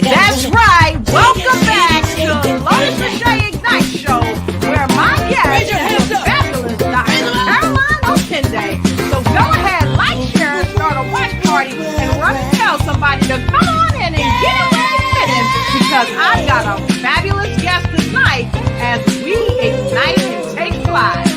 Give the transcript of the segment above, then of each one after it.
That's right. Welcome back to Lotus Lachey Ignite Show, where my guest is the fabulous Dr. Caroline Opende. So go ahead, like, share, start a watch party, and run and tell somebody to come on in and get it where you fit in, because I've got a fabulous guest tonight as we ignite and take flight.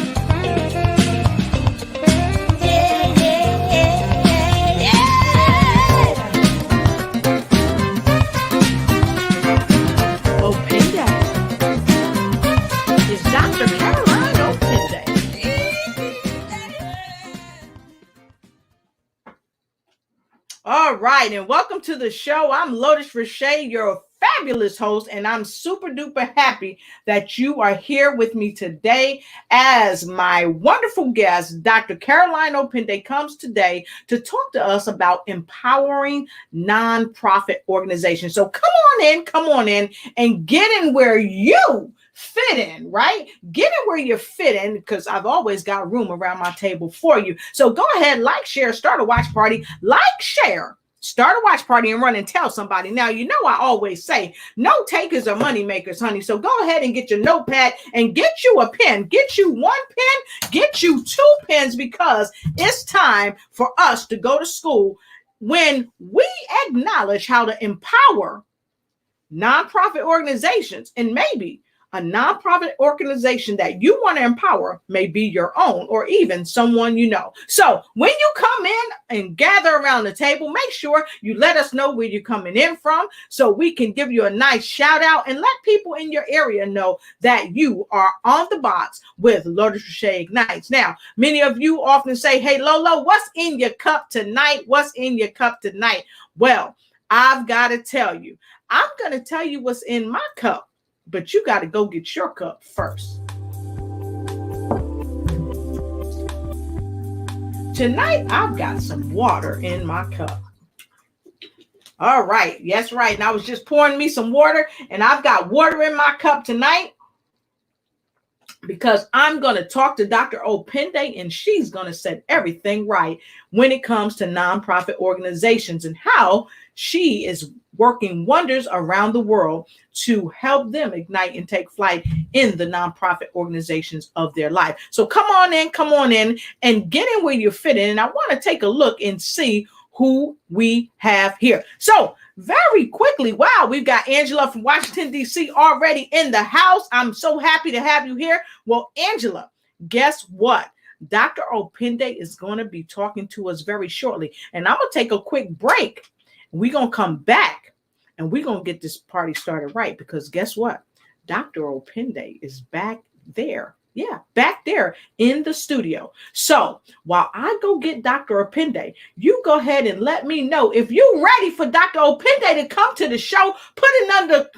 All right, and welcome to the show. I'm Lotus Lachey, your fabulous host, and I'm super duper happy that you are here with me today as my wonderful guest, Dr. Caroline Opende, comes today to talk to us about empowering nonprofit organizations. So come on in, and get in where you fit in, right? Get in where you fit in, because I've always got room around my table for you. So go ahead, like, share, start a watch party, start a watch party, and run and tell somebody. Now, you know, I always say note takers are money makers, honey. So go ahead and get your notepad and get you a pen. Get you one pen, get you two pens, because it's time for us to go to school when we acknowledge how to empower nonprofit organizations. And maybe a nonprofit organization that you want to empower may be your own, or even someone you know. So when you come in and gather around the table, make sure you let us know where you're coming in from, so we can give you a nice shout out and let people in your area know that you are on the box with Lotus Lachey Ignites. Now, many of you often say, hey, Lolo, what's in your cup tonight? What's in your cup tonight? Well, I've got to tell you, I'm going to tell you what's in my cup, but you got to go get your cup first. Tonight, I've got some water in my cup. All right. Yes, right. And I was just pouring me some water, and I've got water in my cup tonight because I'm going to talk to Dr. Opende, and she's going to set everything right when it comes to nonprofit organizations and how she is working wonders around the world to help them ignite and take flight in the nonprofit organizations of their life. So come on in and get in where you fit in. And I want to take a look and see who we have here. So very quickly, wow, we've got Angela from Washington, D.C. already in the house. I'm so happy to have you here. Well, Angela, guess what? Dr. Opende is going to be talking to us very shortly. And I'm going to take a quick break. We're going to come back and we're going to get this party started right, because guess what? Dr. Opende is back there. Yeah, back there in the studio. So while I go get Dr. Opende, you go ahead and let me know if you're ready for Dr. Opende to come to the show. Put a number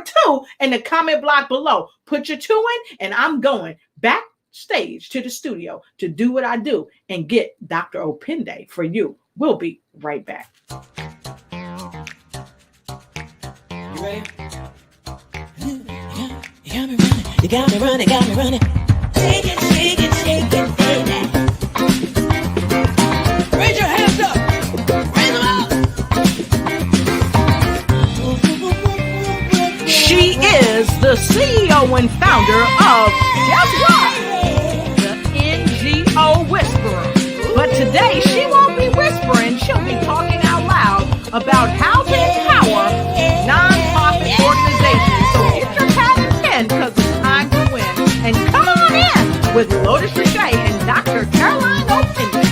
two in the comment block below. Put your 2 in, and I'm going backstage to the studio to do what I do and get Dr. Opende for you. We'll be right back. You ready? You got me running, Shake it, baby. Raise your hands up. Raise them up. She is the CEO and founder of, guess what? The NGO Whisperer. But today she won't be whispering. She'll be talking out loud about how to empower nonprofit organizations. So get your pad and pen, because it's time to win. And come on in with Lotus Lachey and Dr. Caroline Opende.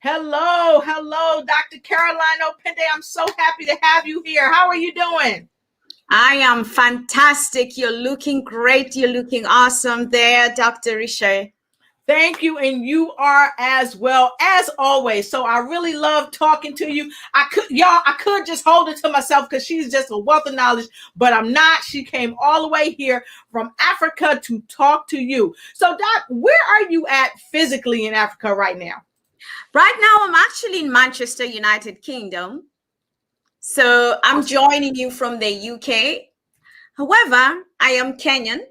Hello, Dr. Caroline Opende. I'm so happy to have you here. How are you doing? I am fantastic. You're looking great. You're looking awesome there, Dr. Lachey. Thank you. And you are as well, as always. So I really love talking to you. I could just hold it to myself because she's just a wealth of knowledge, but I'm not. She came all the way here from Africa to talk to you. So Doc, where are you at physically in Africa right now? Right now, I'm actually in Manchester, United Kingdom. So I'm joining you from the UK. However, I am Kenyan.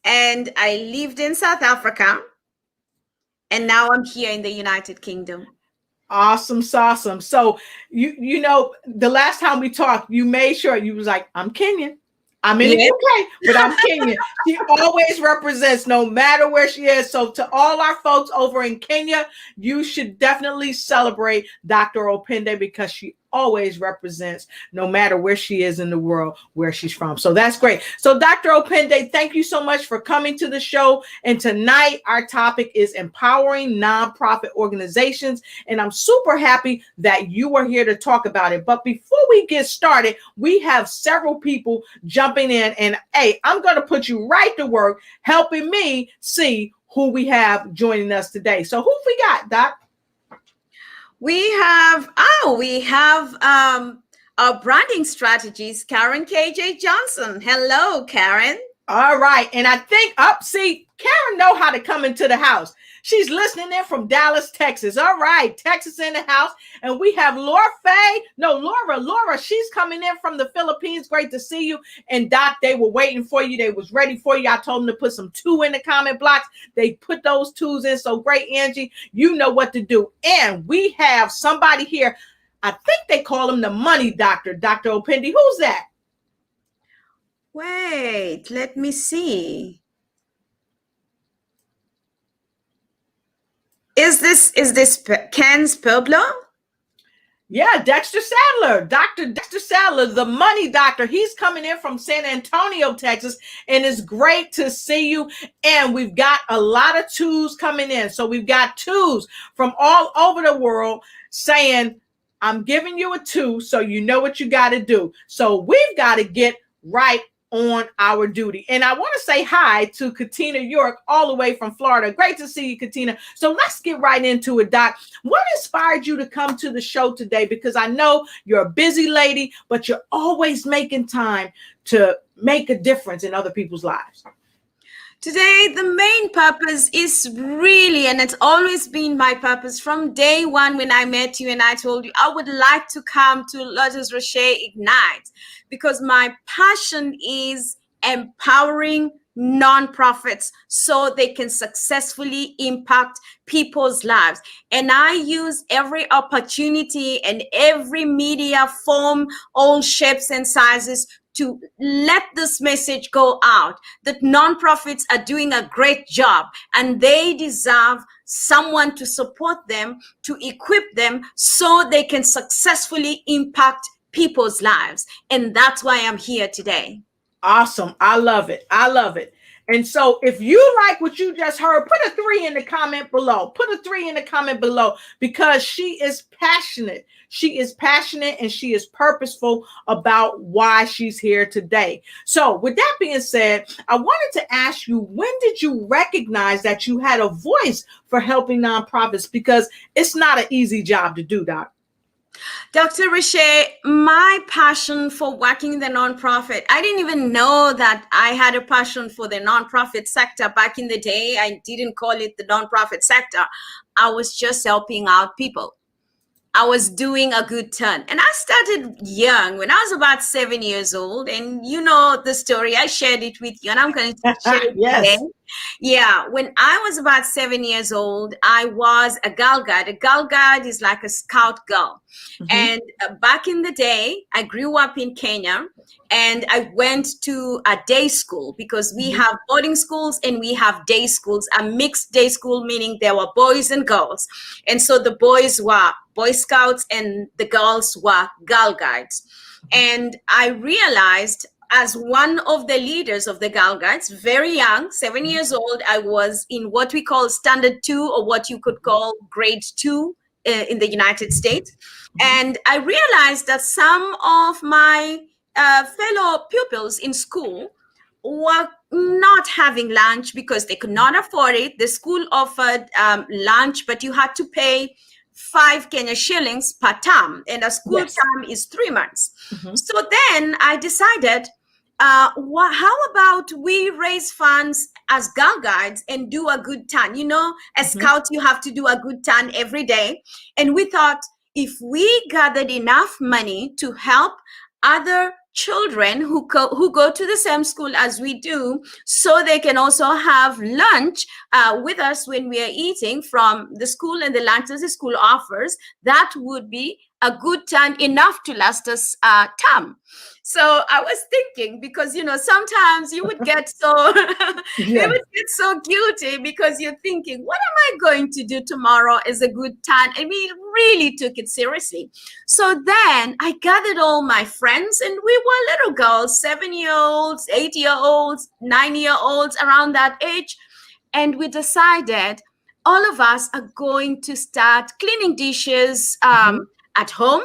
and I lived in South Africa, and now I'm here in the United Kingdom. Awesome, awesome. So you know, the last time we talked, you made sure you was like, I'm Kenyan. I'm in the Yes. UK, but I'm Kenyan. She always represents no matter where she is. So to all our folks over in Kenya, you should definitely celebrate Dr. Opende because she always represents no matter where she is in the world, where she's from. So that's great. So Dr. Opende, thank you so much for coming to the show. And tonight our topic is empowering nonprofit organizations. And I'm super happy that you are here to talk about it. But before we get started, we have several people jumping in. And hey, I'm going to put you right to work helping me see who we have joining us today. So who we got, Doc? We have our branding strategies, Karen KJ Johnson. Hello, Karen. All right. And I think see, Karen know how to come into the house. She's listening in from Dallas, Texas. All right. Texas in the house. And we have Laura, she's coming in from the Philippines. Great to see you. And Doc, they were waiting for you. They was ready for you. I told them to put some 2 in the comment blocks. They put those 2s in. So great, Angie. You know what to do. And we have somebody here. I think they call him the money doctor, Dr. Opende. Who's that? Wait, let me see. Is this Ken Pueblo? Yeah, Dexter Sadler, Dr. Dexter Sadler, the money doctor. He's coming in from San Antonio, Texas, and it's great to see you. And we've got a lot of 2s coming in. So we've got 2s from all over the world saying, I'm giving you a 2, so you know what you got to do. So we've got to get right on our duty. And I want to say hi to Katina York all the way from Florida. Great to see you, Katina. So let's get right into it, Doc. What inspired you to come to the show today? Because I know you're a busy lady, but you're always making time to make a difference in other people's lives. Today, the main purpose is really, and it's always been my purpose from day one when I met you and I told you I would like to come to Lotus Roche Ignite, because my passion is empowering nonprofits so they can successfully impact people's lives. And I use every opportunity and every media form, all shapes and sizes, to let this message go out that nonprofits are doing a great job and they deserve someone to support them, to equip them so they can successfully impact people's lives. And that's why I'm here today. Awesome. I love it. I love it. And so if you like what you just heard, put a 3 in the comment below. Put a 3 in the comment below because she is passionate. She is passionate and she is purposeful about why she's here today. So with that being said, I wanted to ask you, when did you recognize that you had a voice for helping nonprofits? Because it's not an easy job to do, Doc. Dr. Riche, my passion for working in the nonprofit, I didn't even know that I had a passion for the nonprofit sector back in the day. I didn't call it the nonprofit sector. I was just helping out people. I was doing a good turn. And I started young when I was about 7 years old. And you know the story, I shared it with you and I'm going to share it Yes. today. Yeah, when I was about 7 years old, I was a Girl Guide. A Girl Guide is like a scout girl. Mm-hmm. And back in the day, I grew up in Kenya and I went to a day school because we have boarding schools and we have day schools, a mixed day school, meaning there were boys and girls. And so the boys were Boy Scouts and the girls were Girl Guides. And I realized as one of the leaders of the Girl Guides, very young, 7 years old, I was in what we call standard 2 or what you could call grade 2 in the United States. And I realized that some of my fellow pupils in school were not having lunch because they could not afford it. The school offered lunch, but you had to pay 5 Kenya shillings per term, and a school term is 3 months. So then I decided, how about we raise funds as Girl Guides and do a good turn? You know, as scouts, you have to do a good turn every day. And we thought if we gathered enough money to help other children who go to the same school as we do, so they can also have lunch with us when we are eating from the school and the lunch that the school offers. That would be a good time, enough to last us term. So I was thinking, because sometimes you would get so you would get so guilty, because you're thinking, what am I going to do tomorrow is a good time? And we really took it seriously. So then I gathered all my friends, and we were little girls, 7-year-olds, 8-year-olds, 9-year-olds, around that age. And we decided all of us are going to start cleaning dishes at home.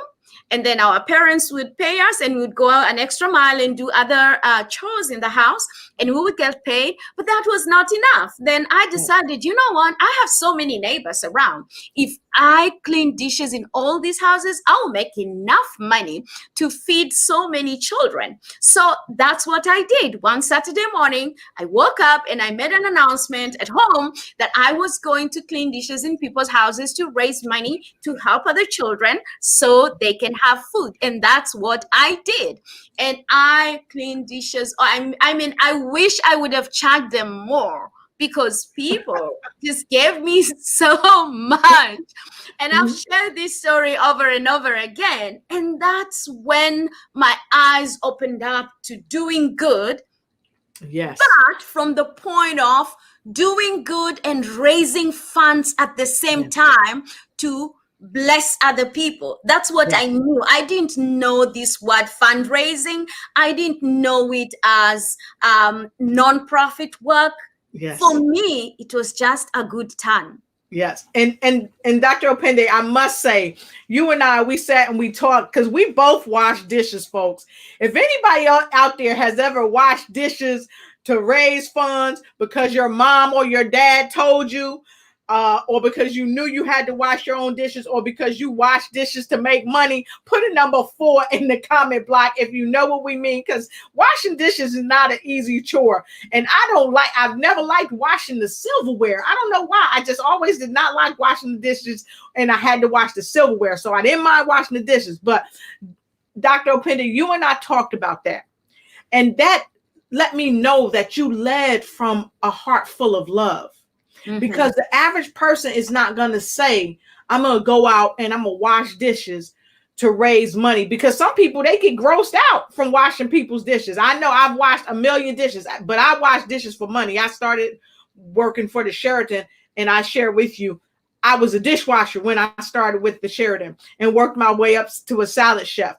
And then our parents would pay us, and we would go an extra mile and do other chores in the house, and we would get paid. But that was not enough. Then I decided, you know what? I have so many neighbors around. If I clean dishes in all these houses, I'll make enough money to feed so many children. So that's what I did. One Saturday morning, I woke up and I made an announcement at home that I was going to clean dishes in people's houses to raise money to help other children so they can have food. And that's what I did. And I cleaned dishes. I wish I would have charged them more, because people just gave me so much. And I've shared this story over and over again. And that's when my eyes opened up to doing good. Yes. But from the point of doing good and raising funds at the same time to bless other people. That's what I knew. I didn't know this word fundraising. I didn't know it as non-profit work. Yes. For me, it was just a good time. Yes. And Dr. Opende, I must say, you and I, we sat and we talked, because we both wash dishes, folks. If anybody out there has ever washed dishes to raise funds because your mom or your dad told you, or because you knew you had to wash your own dishes, or because you wash dishes to make money, put a number 4 in the comment block if you know what we mean, because washing dishes is not an easy chore. And I've never liked washing the silverware. I don't know why. I just always did not like washing the dishes, and I had to wash the silverware. So I didn't mind washing the dishes. But Dr. Opende, you and I talked about that. And that let me know that you led from a heart full of love. Because the average person is not going to say, I'm going to go out and I'm going to wash dishes to raise money, because some people, they get grossed out from washing people's dishes. I know I've washed a million dishes, but I wash dishes for money. I started working for the Sheraton, and I share with you, I was a dishwasher when I started with the Sheraton and worked my way up to a salad chef.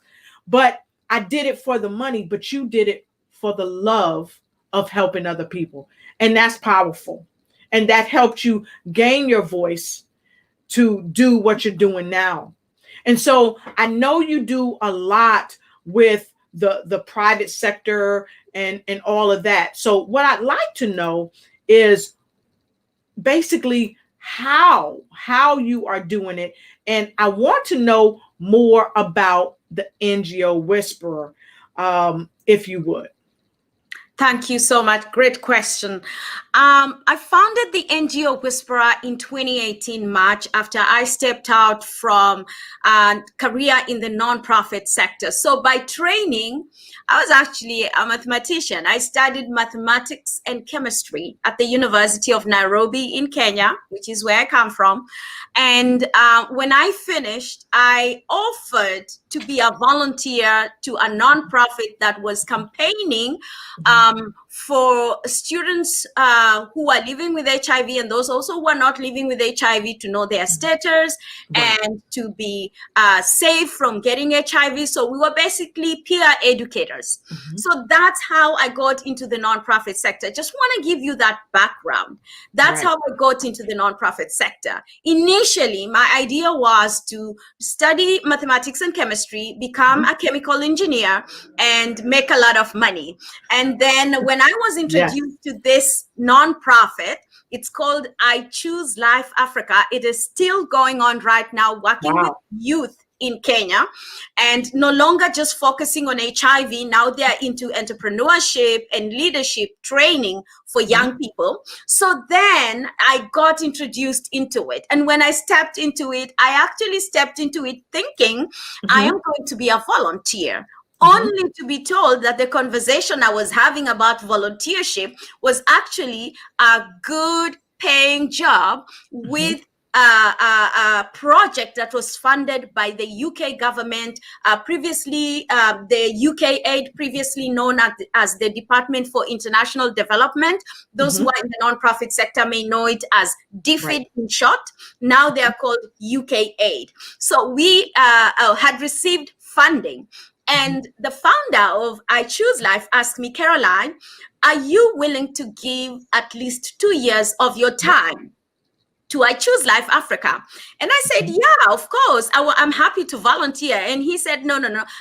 But I did it for the money, but you did it for the love of helping other people. And that's powerful. And that helped you gain your voice to do what you're doing now. And so I know you do a lot with the private sector and all of that. So what I'd like to know is basically how you are doing it. And I want to know more about the NGO Whisperer, if you would. Thank you so much. Great question. I founded the NGO Whisperer in 2018 March, after I stepped out from career in the nonprofit sector. So by training, I was actually a mathematician. I studied mathematics and chemistry at the University of Nairobi in Kenya, which is where I come from. And when I finished, I offered to be a volunteer to a nonprofit that was campaigning for students who are living with HIV, and those also who are not living with HIV, to know their status and to be safe from getting HIV. So we were basically peer educators. So that's how I got into the nonprofit sector. Just want to give you that background. That's how I got into the nonprofit sector. Initially, my idea was to study mathematics and chemistry, become a chemical engineer, and make a lot of money. And then when I was introduced to this nonprofit, it's called I Choose Life Africa. It is still going on right now, working with youth in Kenya, and no longer just focusing on HIV. Now they're into entrepreneurship and leadership training for young people. So then I got introduced into it. And when I stepped into it, I actually stepped into it thinking I am going to be a volunteer. only to be told that the conversation I was having about volunteership was actually a good paying job with a project that was funded by the UK government, previously the UK aid, previously known as the Department for International Development. Those who are in the nonprofit sector may know it as DFID in short. Now they are called UK aid. So we had received funding. And the founder of I Choose Life asked me, Caroline, are you willing to give at least 2 years of your time to I Choose Life Africa? And I said, yeah, of course, I'm happy to volunteer. And he said, no,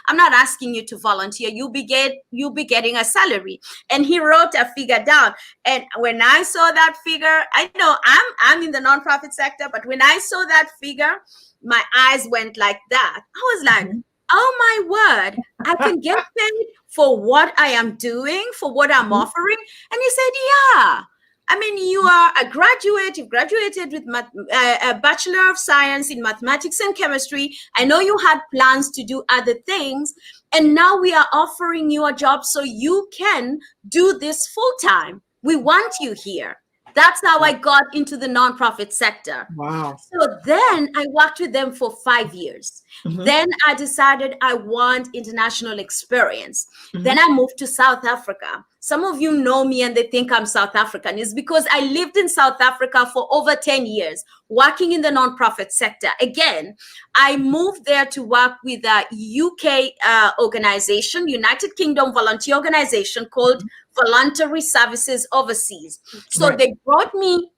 I'm not asking you to volunteer. You'll be getting a salary. And he wrote a figure down. And when I saw that figure, I know I'm in the nonprofit sector, but when I saw that figure, my eyes went like that. I was like, oh my word, I can get paid for what I am doing, for what I'm offering. And he said, yeah. I mean, you are a graduate, you've graduated with a Bachelor of Science in Mathematics and Chemistry. I know you had plans to do other things. And now we are offering you a job so you can do this full time. We want you here. That's how I got into the nonprofit sector. Wow. So then I worked with them for 5 years. Then I decided I want international experience. Then I moved to South Africa. Some of you know me and they think I'm South African. It's because I lived in South Africa for over 10 years, working in the nonprofit sector. Again, I moved there to work with a UK organization, United Kingdom volunteer organization called Voluntary Services Overseas. So they took me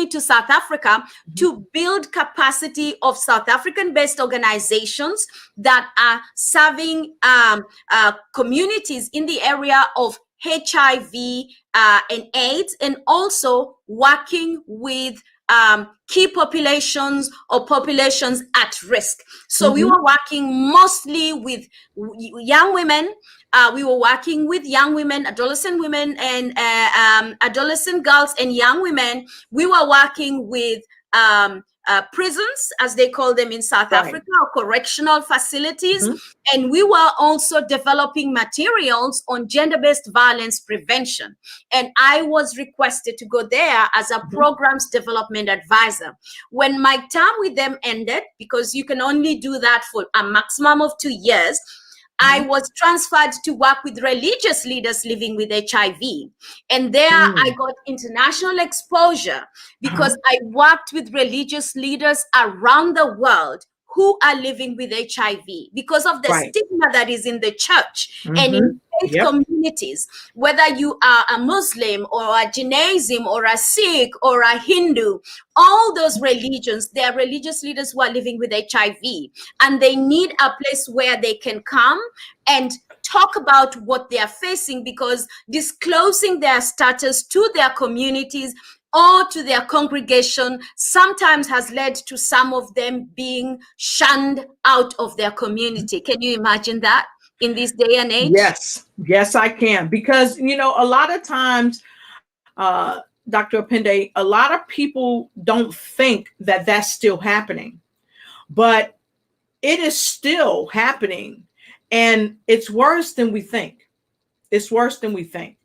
to South Africa to build capacity of South African-based organizations that are serving communities in the area of HIV and AIDS, and also working with key populations or populations at risk. So we were working mostly with young women. We were working with young women, adolescent women, and adolescent girls and young women. We were working with prisons, as they call them in South Africa, or correctional facilities. And we were also developing materials on gender-based violence prevention. And I was requested to go there as a programs development advisor. When my time with them ended, because you can only do that for a maximum of 2 years, I was transferred to work with religious leaders living with HIV. And there I got international exposure because I worked with religious leaders around the world who are living with HIV because of the stigma that is in the church and in faith communities. Whether you are a Muslim or a Jainism or a Sikh or a Hindu, all those religions, they are religious leaders who are living with HIV, and they need a place where they can come and talk about what they are facing, because disclosing their status to their communities or to their congregation sometimes has led to some of them being shunned out of their community. Can you imagine that in this day and age? Yes, I can. Because, you know, a lot of times, Dr. Opende, a lot of people don't think that that's still happening, but it is still happening, and it's worse than we think. It's worse than we think.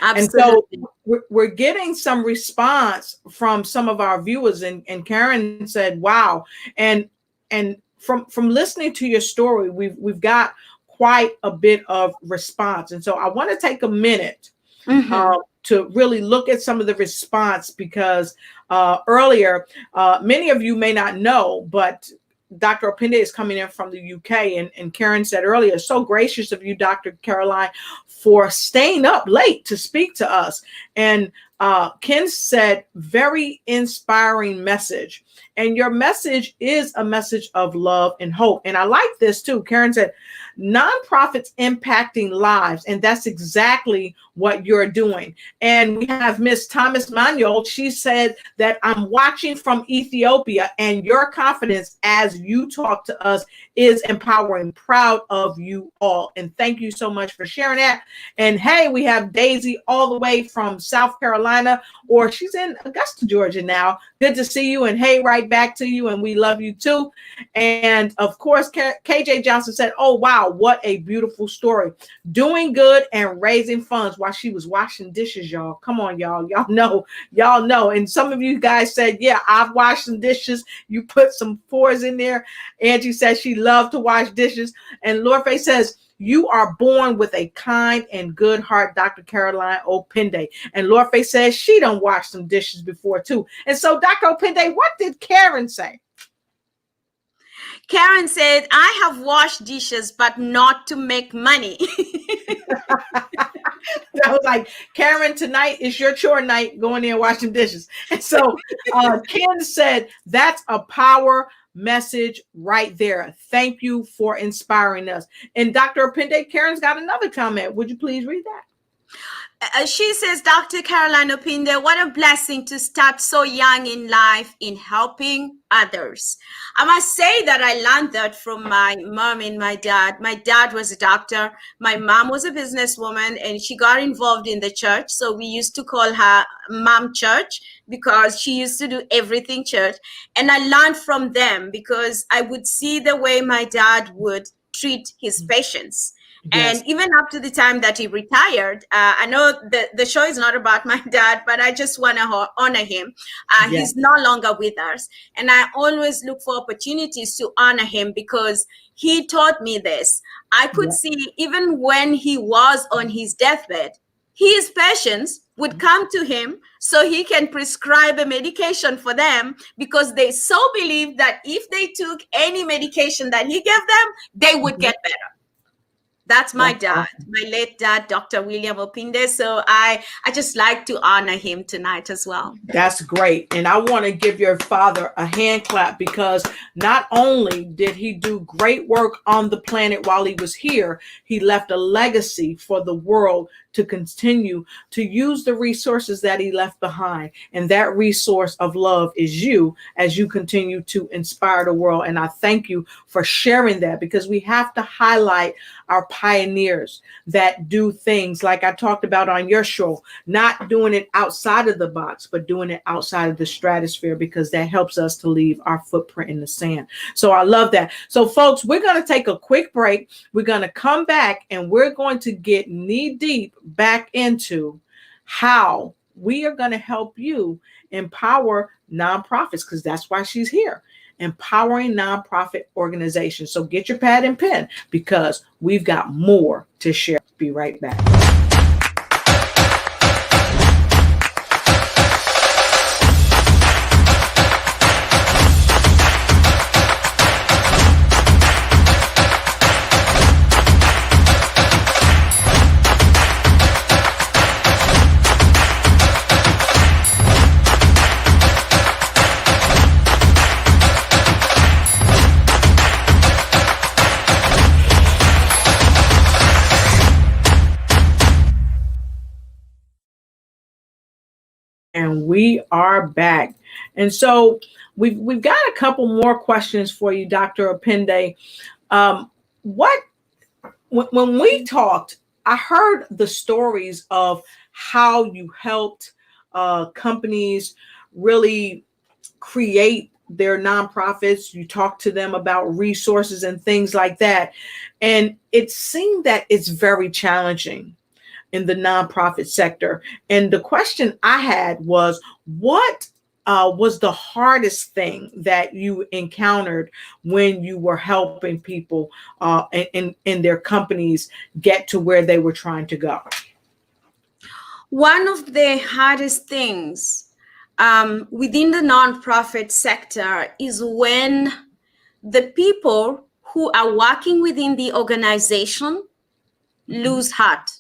Absolutely. And so we're getting some response from some of our viewers, and Karen said, wow. And from listening to your story, we've got quite a bit of response. And so I want to take a minute to really look at some of the response, because earlier, many of you may not know, but Dr. Opende is coming in from the UK, and Karen said earlier, so gracious of you, Dr. Caroline, for staying up late to speak to us. And Ken said, very inspiring message. And your message is a message of love and hope. And I like this too. Karen said, nonprofits impacting lives. And that's exactly what you're doing. And we have Miss Thomas Manuel. She said that I'm watching from Ethiopia, and your confidence as you talk to us is empowering. Proud of you all. And thank you so much for sharing that. And hey, we have Daisy all the way from South Carolina, or she's in Augusta, Georgia now. Good to see you. And hey, right back to you. And we love you too. And of course, KJ Johnson said, oh, wow. Wow, what a beautiful story. Doing good and raising funds while she was washing dishes, y'all. Come on, y'all. Y'all know. And some of you guys said, yeah, I've washed some dishes. You put some fours in there. Angie says she loved to wash dishes. And Lord Faye says, you are born with a kind and good heart, Dr. Caroline Opende. And Lord Faye says she done washed some dishes before too. And so, Dr. Opende, what did Karen say? Karen said, I have washed dishes, but not to make money. I was like, Karen, tonight is your chore night. Go in there and wash some dishes. And so Ken said, that's a power message right there. Thank you for inspiring us. And Dr. Opende, Karen's got another comment. Would you please read that? She says, Dr. Caroline Opinde, what a blessing to start so young in life in helping others. I must say that I learned that from my mom and my dad. My dad was a doctor. My mom was a businesswoman, and she got involved in the church. So we used to call her Mom Church because she used to do everything church. And I learned from them because I would see the way my dad would treat his patients. Yes. And even up to the time that he retired, I know the show is not about my dad, but I just want to honor him. Yes. He's no longer with us. And I always look for opportunities to honor him because he taught me this. I could see even when he was on his deathbed, his patients would come to him so he can prescribe a medication for them because they so believed that if they took any medication that he gave them, they would get better. That's my dad, my late dad, Dr. William Opinde. So I just like to honor him tonight as well. That's great. And I want to give your father a hand clap because not only did he do great work on the planet while he was here, he left a legacy for the world to continue to use the resources that he left behind. And that resource of love is you as you continue to inspire the world. And I thank you for sharing that because we have to highlight our pioneers that do things like I talked about on your show, not doing it outside of the box, but doing it outside of the stratosphere because that helps us to leave our footprint in the sand. So I love that. So folks, we're going to take a quick break. We're going to come back and we're going to get knee deep back into how we are going to help you empower nonprofits because that's why she's here. Empowering nonprofit organizations. So get your pad and pen because we've got more to share. Be right back. And we are back. And so we've got a couple more questions for you, Dr. Opende. When we talked, I heard the stories of how you helped companies really create their nonprofits. You talk to them about resources and things like that. And it seemed that it's very challenging in the nonprofit sector. And the question I had was, what was the hardest thing that you encountered when you were helping people in their companies get to where they were trying to go? One of the hardest things within the nonprofit sector is when the people who are working within the organization lose heart.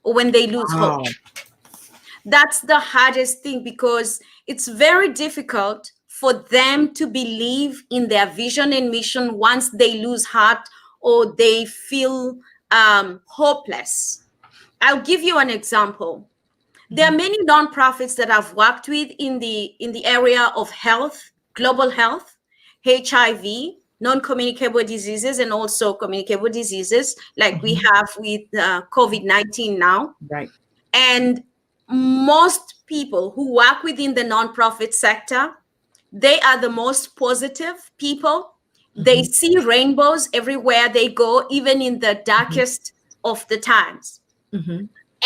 Or when they lose hope. That's the hardest thing because it's very difficult for them to believe in their vision and mission once they lose heart or they feel hopeless. I'll give you an example. There are many nonprofits that I've worked with in the area of health, global health, HIV, non-communicable diseases, and also communicable diseases like we have with COVID-19 now. Right. And most people who work within the nonprofit sector, they are the most positive people. They see rainbows everywhere they go, even in the darkest of the times.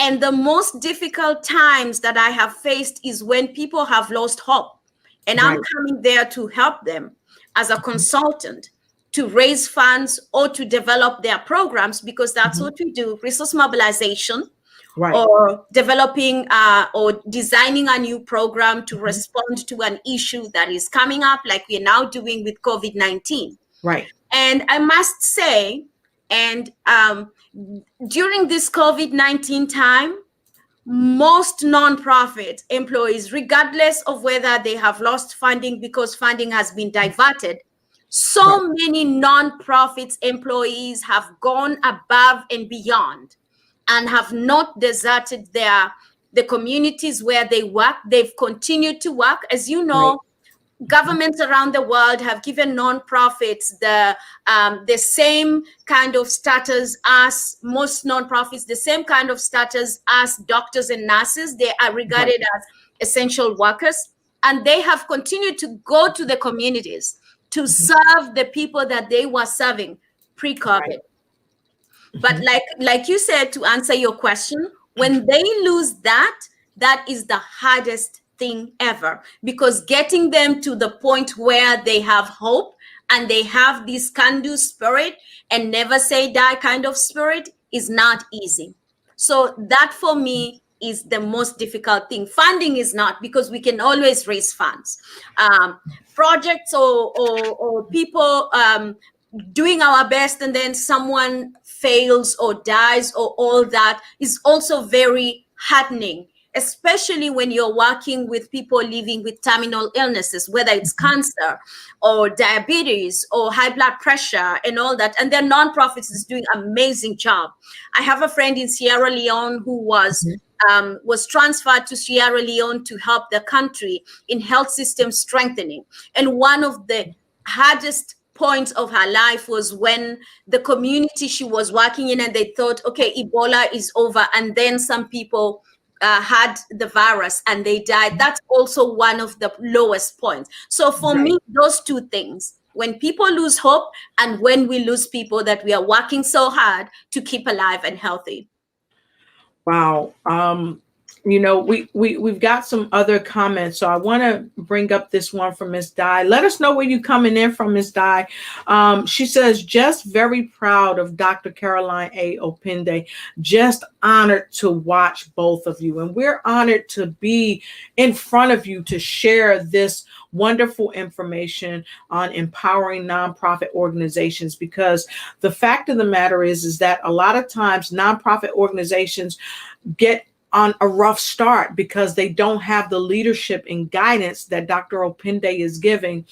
And the most difficult times that I have faced is when people have lost hope. And I'm coming there to help them as a consultant to raise funds or to develop their programs, because that's what we do: resource mobilization, or developing or designing a new program to respond to an issue that is coming up, like we're now doing with COVID-19. And I must say, and during this COVID-19 time, most nonprofit employees, regardless of whether they have lost funding because funding has been diverted, so many nonprofits employees have gone above and beyond and have not deserted the communities where they work. They've continued to work. As you know, governments around the world have given nonprofits the same kind of status as most nonprofits, the same kind of status as doctors and nurses. They are regarded as essential workers, and they have continued to go to the communities to serve the people that they were serving pre-COVID. But like you said, to answer your question, when they lose that, that is the hardest thing ever, because getting them to the point where they have hope and they have this can-do spirit and never say die kind of spirit is not easy. So that for me is the most difficult thing. Funding is not, because we can always raise funds. Projects or people doing our best and then someone fails or dies or all that is also very heartening, especially when you're working with people living with terminal illnesses, whether it's cancer or diabetes or high blood pressure and all that. And their nonprofits is doing an amazing job. I have a friend in Sierra Leone who was transferred to Sierra Leone to help the country in health system strengthening. And one of the hardest points of her life was when the community she was working in, and they thought, okay, Ebola is over. And then some people had the virus and they died. That's also one of the lowest points. So for me, those two things, when people lose hope and when we lose people that we are working so hard to keep alive and healthy. Wow. You know, we've got some other comments, so I want to bring up this one from Miss Di. Let us know where you coming in from, Miss Di. She says, just very proud of Dr. Caroline A. Opende. Just honored to watch both of you, and we're honored to be in front of you to share this wonderful information on empowering nonprofit organizations, because the fact of the matter is that a lot of times nonprofit organizations get on a rough start because they don't have the leadership and guidance that Dr. Opende is giving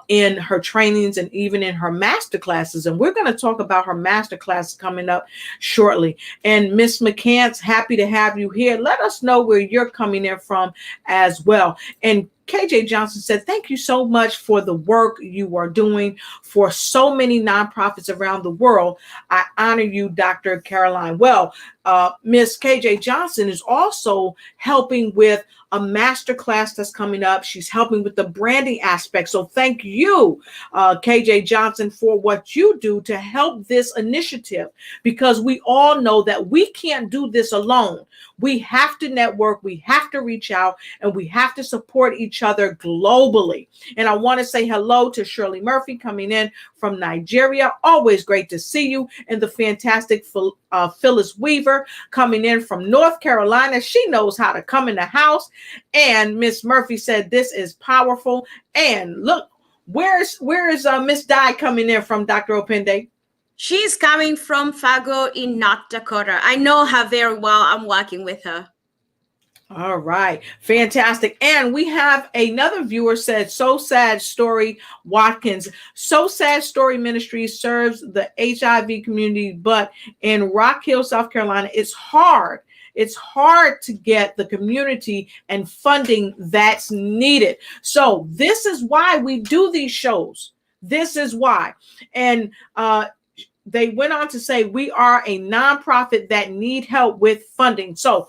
in her trainings and even in her master classes. And we're going to talk about her master class coming up shortly. And Miss McCants, happy to have you here. Let us know where you're coming in from as well. And KJ Johnson said, thank you so much for the work you are doing for so many nonprofits around the world. I honor you, Dr. Caroline. Well, Miss KJ Johnson is also helping with a master class that's coming up. She's helping with the branding aspect. So thank you, KJ Johnson, for what you do to help this initiative, because we all know that we can't do this alone. We have to network, we have to reach out, and we have to support each other globally. And I want to say hello to Shirley Murphy coming in from Nigeria. Always great to see you. And the fantastic Phyllis Weaver coming in from North Carolina. She knows how to come in the house. And Miss Murphy said, this is powerful. And look, where is Miss Di coming in from, Dr. Opende? She's coming from Fargo in North Dakota. I know her very well. I'm working with her. All right. Fantastic. And we have another viewer said, so sad story, Watkins. So sad story ministry serves the HIV community, but in Rock Hill, South Carolina, it's hard. It's hard to get the community and funding that's needed. So this is why we do these shows. This is why. And they went on to say, we are a nonprofit that need help with funding. So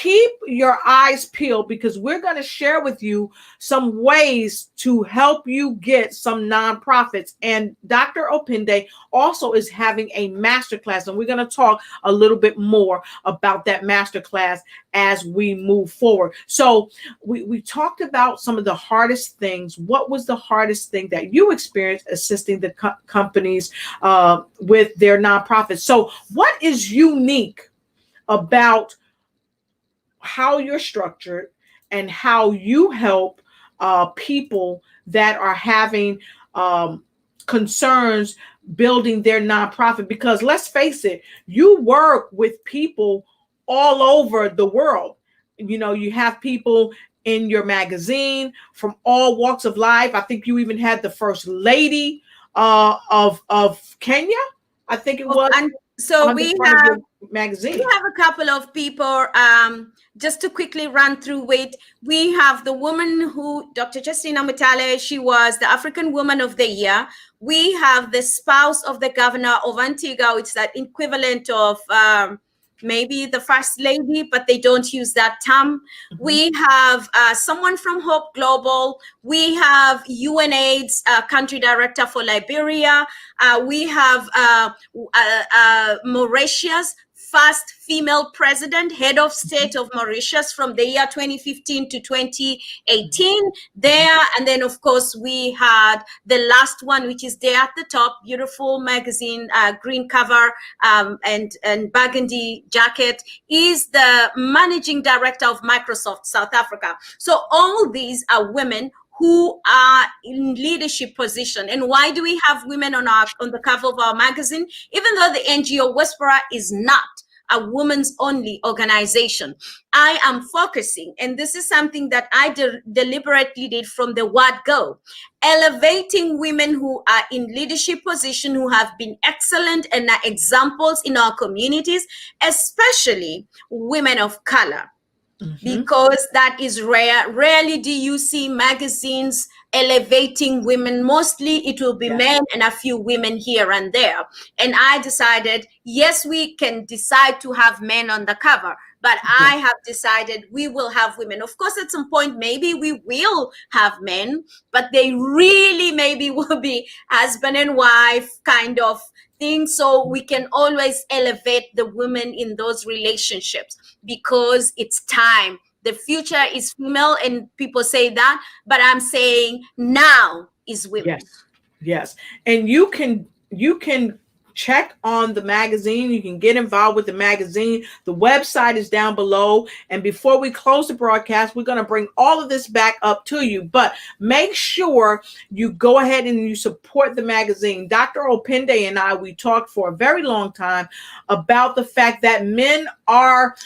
keep your eyes peeled, because we're going to share with you some ways to help you get some nonprofits. And Dr. Opinde also is having a masterclass, and we're going to talk a little bit more about that masterclass as we move forward. So we talked about some of the hardest things. What was the hardest thing that you experienced assisting the companies with their nonprofits? So what is unique about how you're structured and how you help people that are having concerns building their nonprofit? Because let's face it, you work with people all over the world. You know, you have people in your magazine from all walks of life. I think you even had the first lady of Kenya, I think it was. And so we have magazine. We have a couple of people. Just to quickly run through it, we have the woman who, Dr. Justina Mutale, she was the African Woman of the Year. We have the spouse of the governor of Antigua, it's that equivalent of maybe the first lady, but they don't use that term. Mm-hmm. We have someone from Hope Global. We have UNAIDS country director for Liberia. We have Mauritius, first female president, head of state of Mauritius from the year 2015 to 2018 there. And then, of course, we had the last one, which is there at the top, beautiful magazine, green cover and burgundy jacket, is the managing director of Microsoft South Africa. So all these are women who are in leadership position. And why do we have women on the cover of our magazine? Even though the NGO Whisperer is not a women's only organization, I am focusing, and this is something that I deliberately did from the word go, elevating women who are in leadership position, who have been excellent and are examples in our communities, especially women of color. Mm-hmm. Because that is rare. Rarely do you see magazines elevating women. Mostly it will be men and a few women here and there. And I decided, yes, we can decide to have men on the cover, but I have decided we will have women. Of course, at some point, maybe we will have men, but they really maybe will be husband and wife kind of thing. So we can always elevate the women in those relationships, because it's time. The future is female, and people say that, but I'm saying now is women. Yes. And you can check on the magazine. You can get involved with the magazine. The website is down below. And before we close the broadcast, we're going to bring all of this back up to you. But make sure you go ahead and you support the magazine. Dr. Opinde and I, we talked for a very long time about the fact that men are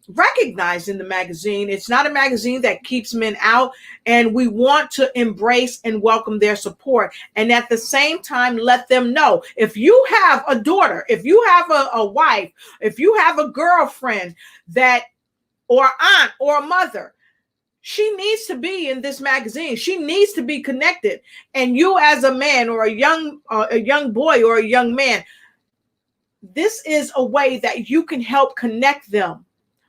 recognized in the magazine. It's not a magazine that keeps men out, and we want to embrace and welcome their support. And at the same time, let them know, if you have a daughter, if you have a wife, if you have a girlfriend that, or aunt or a mother, she needs to be in this magazine. She needs to be connected. And you as a man or a young boy or a young man, this is a way that you can help connect them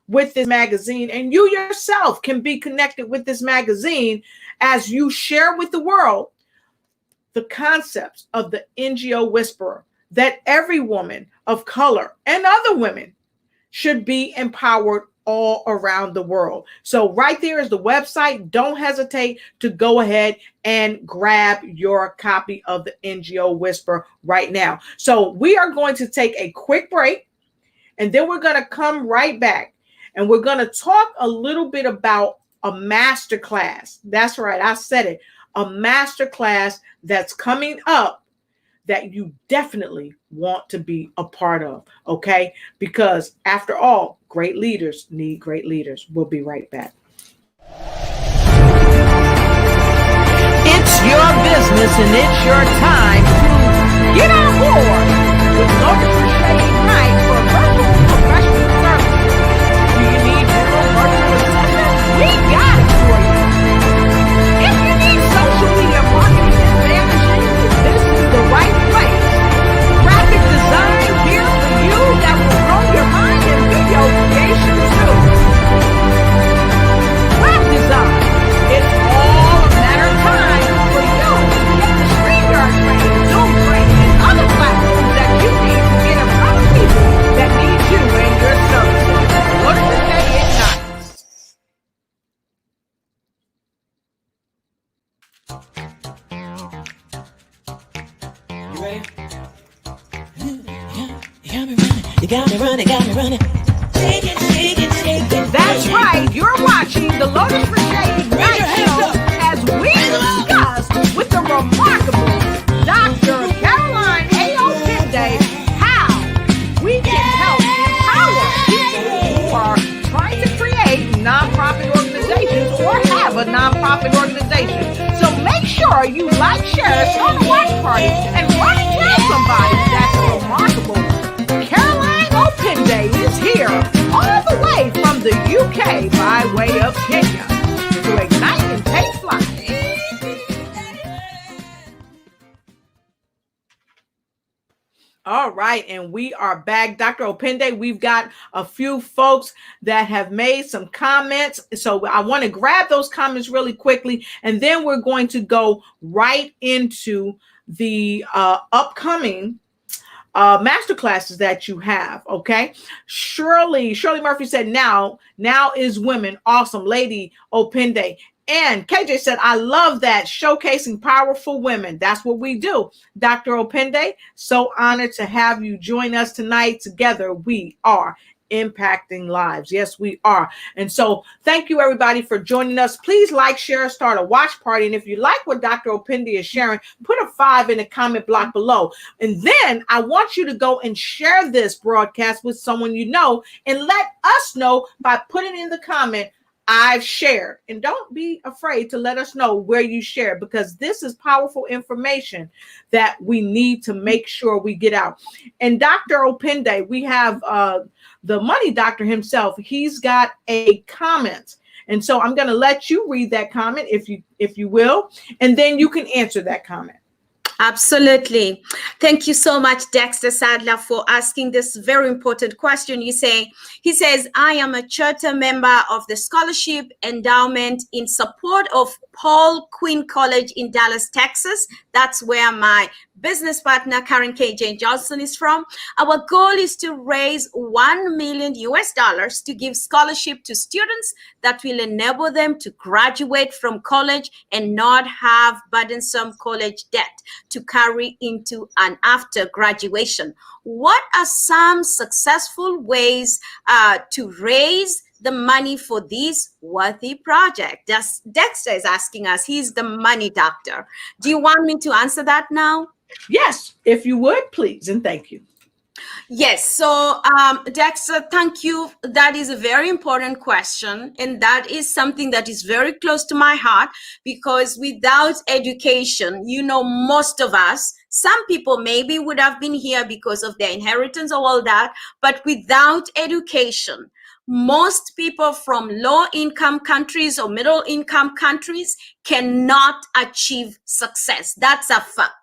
with this magazine, and you yourself can be connected with this magazine as you share with the world the concepts of the NGO Whisperer, that every woman of color and other women should be empowered all around the world. So right there is the website. Don't hesitate to go ahead and grab your copy of the NGO Whisperer right now. So we are going to take a quick break, and then we're going to come right back, and we're going to talk a little bit about a master class. That's right, I said it. A master class that's coming up that you definitely want to be a part of, okay? Because after all, great leaders need great leaders. We'll be right back. It's your business and it's your time to get on board with Lotus Crochet Ignite for virtual professional services. Do you need your virtual assistant? We got it for you. If you need social media marketing and managing, this is the right place. Graphic design here for you that will blow your mind, and video creation too. money got me running. Shake it, shake it, shake it. That's right. You're watching the Lotus Brigade Ignite Show as we discuss with the remarkable Dr. Caroline A.O. Pende how we can help empower people who are trying to create nonprofit organizations or have a nonprofit organization. So make sure you like, share, start a watch party, and run and tell somebody that the remarkable Caroline O. Pende is here all the way from the UK by way of Kenya to ignite and take flight. All right, and we are back. Dr. Opende, we've got a few folks that have made some comments. So I want to grab those comments really quickly, and then we're going to go right into the upcoming master classes that you have. Okay. Shirley Murphy said, now is women. Awesome. Lady Opende. And KJ said, I love that, showcasing powerful women. That's what we do. Dr. Opende, so honored to have you join us tonight. Together, we are impacting lives. Yes, we are. And so thank you, everybody, for joining us. Please like, share, start a watch party. And if you like what Dr. Opende is sharing, put a 5 in the comment block below. And then I want you to go and share this broadcast with someone you know and let us know by putting in the comment, I've shared. And don't be afraid to let us know where you share, because this is powerful information that we need to make sure we get out. And Dr. Opende, we have the money doctor himself. He's got a comment. And so I'm going to let you read that comment if you will, and then you can answer that comment. Absolutely. Thank you so much, Dexter Sadler, for asking this very important question. He says, I am a charter member of the Scholarship Endowment in support of Paul Quinn College in Dallas, Texas. That's where my business partner, Karen K.J. Johnson, is from. Our goal is to raise $1 million to give scholarship to students that will enable them to graduate from college and not have burdensome college debt to carry into and after graduation. What are some successful ways to raise the money for this worthy project? Dexter is asking us. He's the money doctor. Do you want me to answer that now? Yes, if you would, please, and thank you. Yes. So, Dexter, thank you. That is a very important question. And that is something that is very close to my heart, because without education, most of us, some people maybe would have been here because of their inheritance or all that, but without education, most people from low-income countries or middle-income countries cannot achieve success. That's a fact.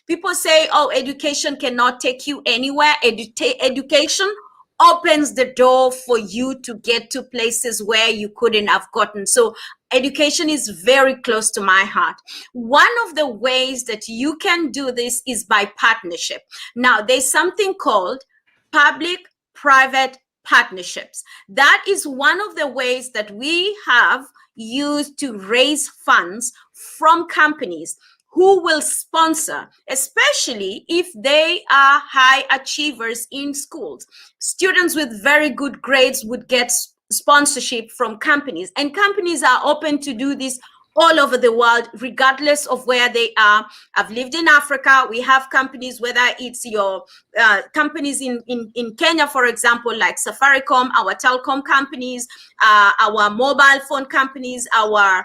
People say, oh, education cannot take you anywhere. Education opens the door for you to get to places where you couldn't have gotten. So education is very close to my heart. One of the ways that you can do this is by partnership. Now, there's something called public-private partnerships. That is one of the ways that we have used to raise funds from companies who will sponsor, especially if they are high achievers in schools. Students with very good grades would get sponsorship from companies, and companies are open to do this all over the world, regardless of where they are. I've lived in Africa. We have companies, whether it's your companies in Kenya, for example, like Safaricom, our telecom companies, our mobile phone companies, our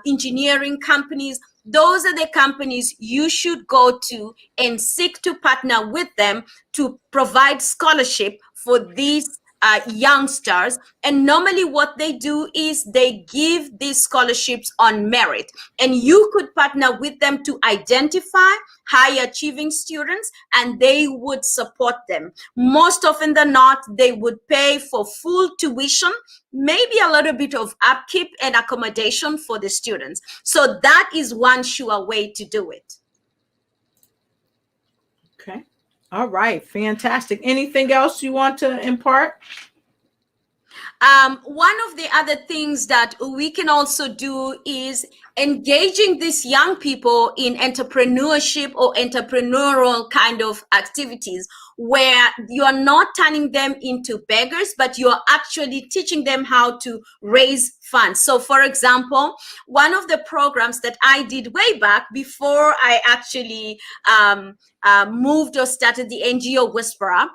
engineering companies. Those are the companies you should go to and seek to partner with them to provide scholarship for these youngsters. And normally what they do is they give these scholarships on merit, and you could partner with them to identify high achieving students, and they would support them. Most often than not, they would pay for full tuition, maybe a little bit of upkeep and accommodation for the students. So that is one sure way to do it. Okay. All right. Fantastic. Anything else you want to impart? One of the other things that we can also do is engaging these young people in entrepreneurship or entrepreneurial kind of activities. where you are not turning them into beggars, but you are actually teaching them how to raise funds. So for example, one of the programs that I did way back before I actually moved or started the NGO Whisperer,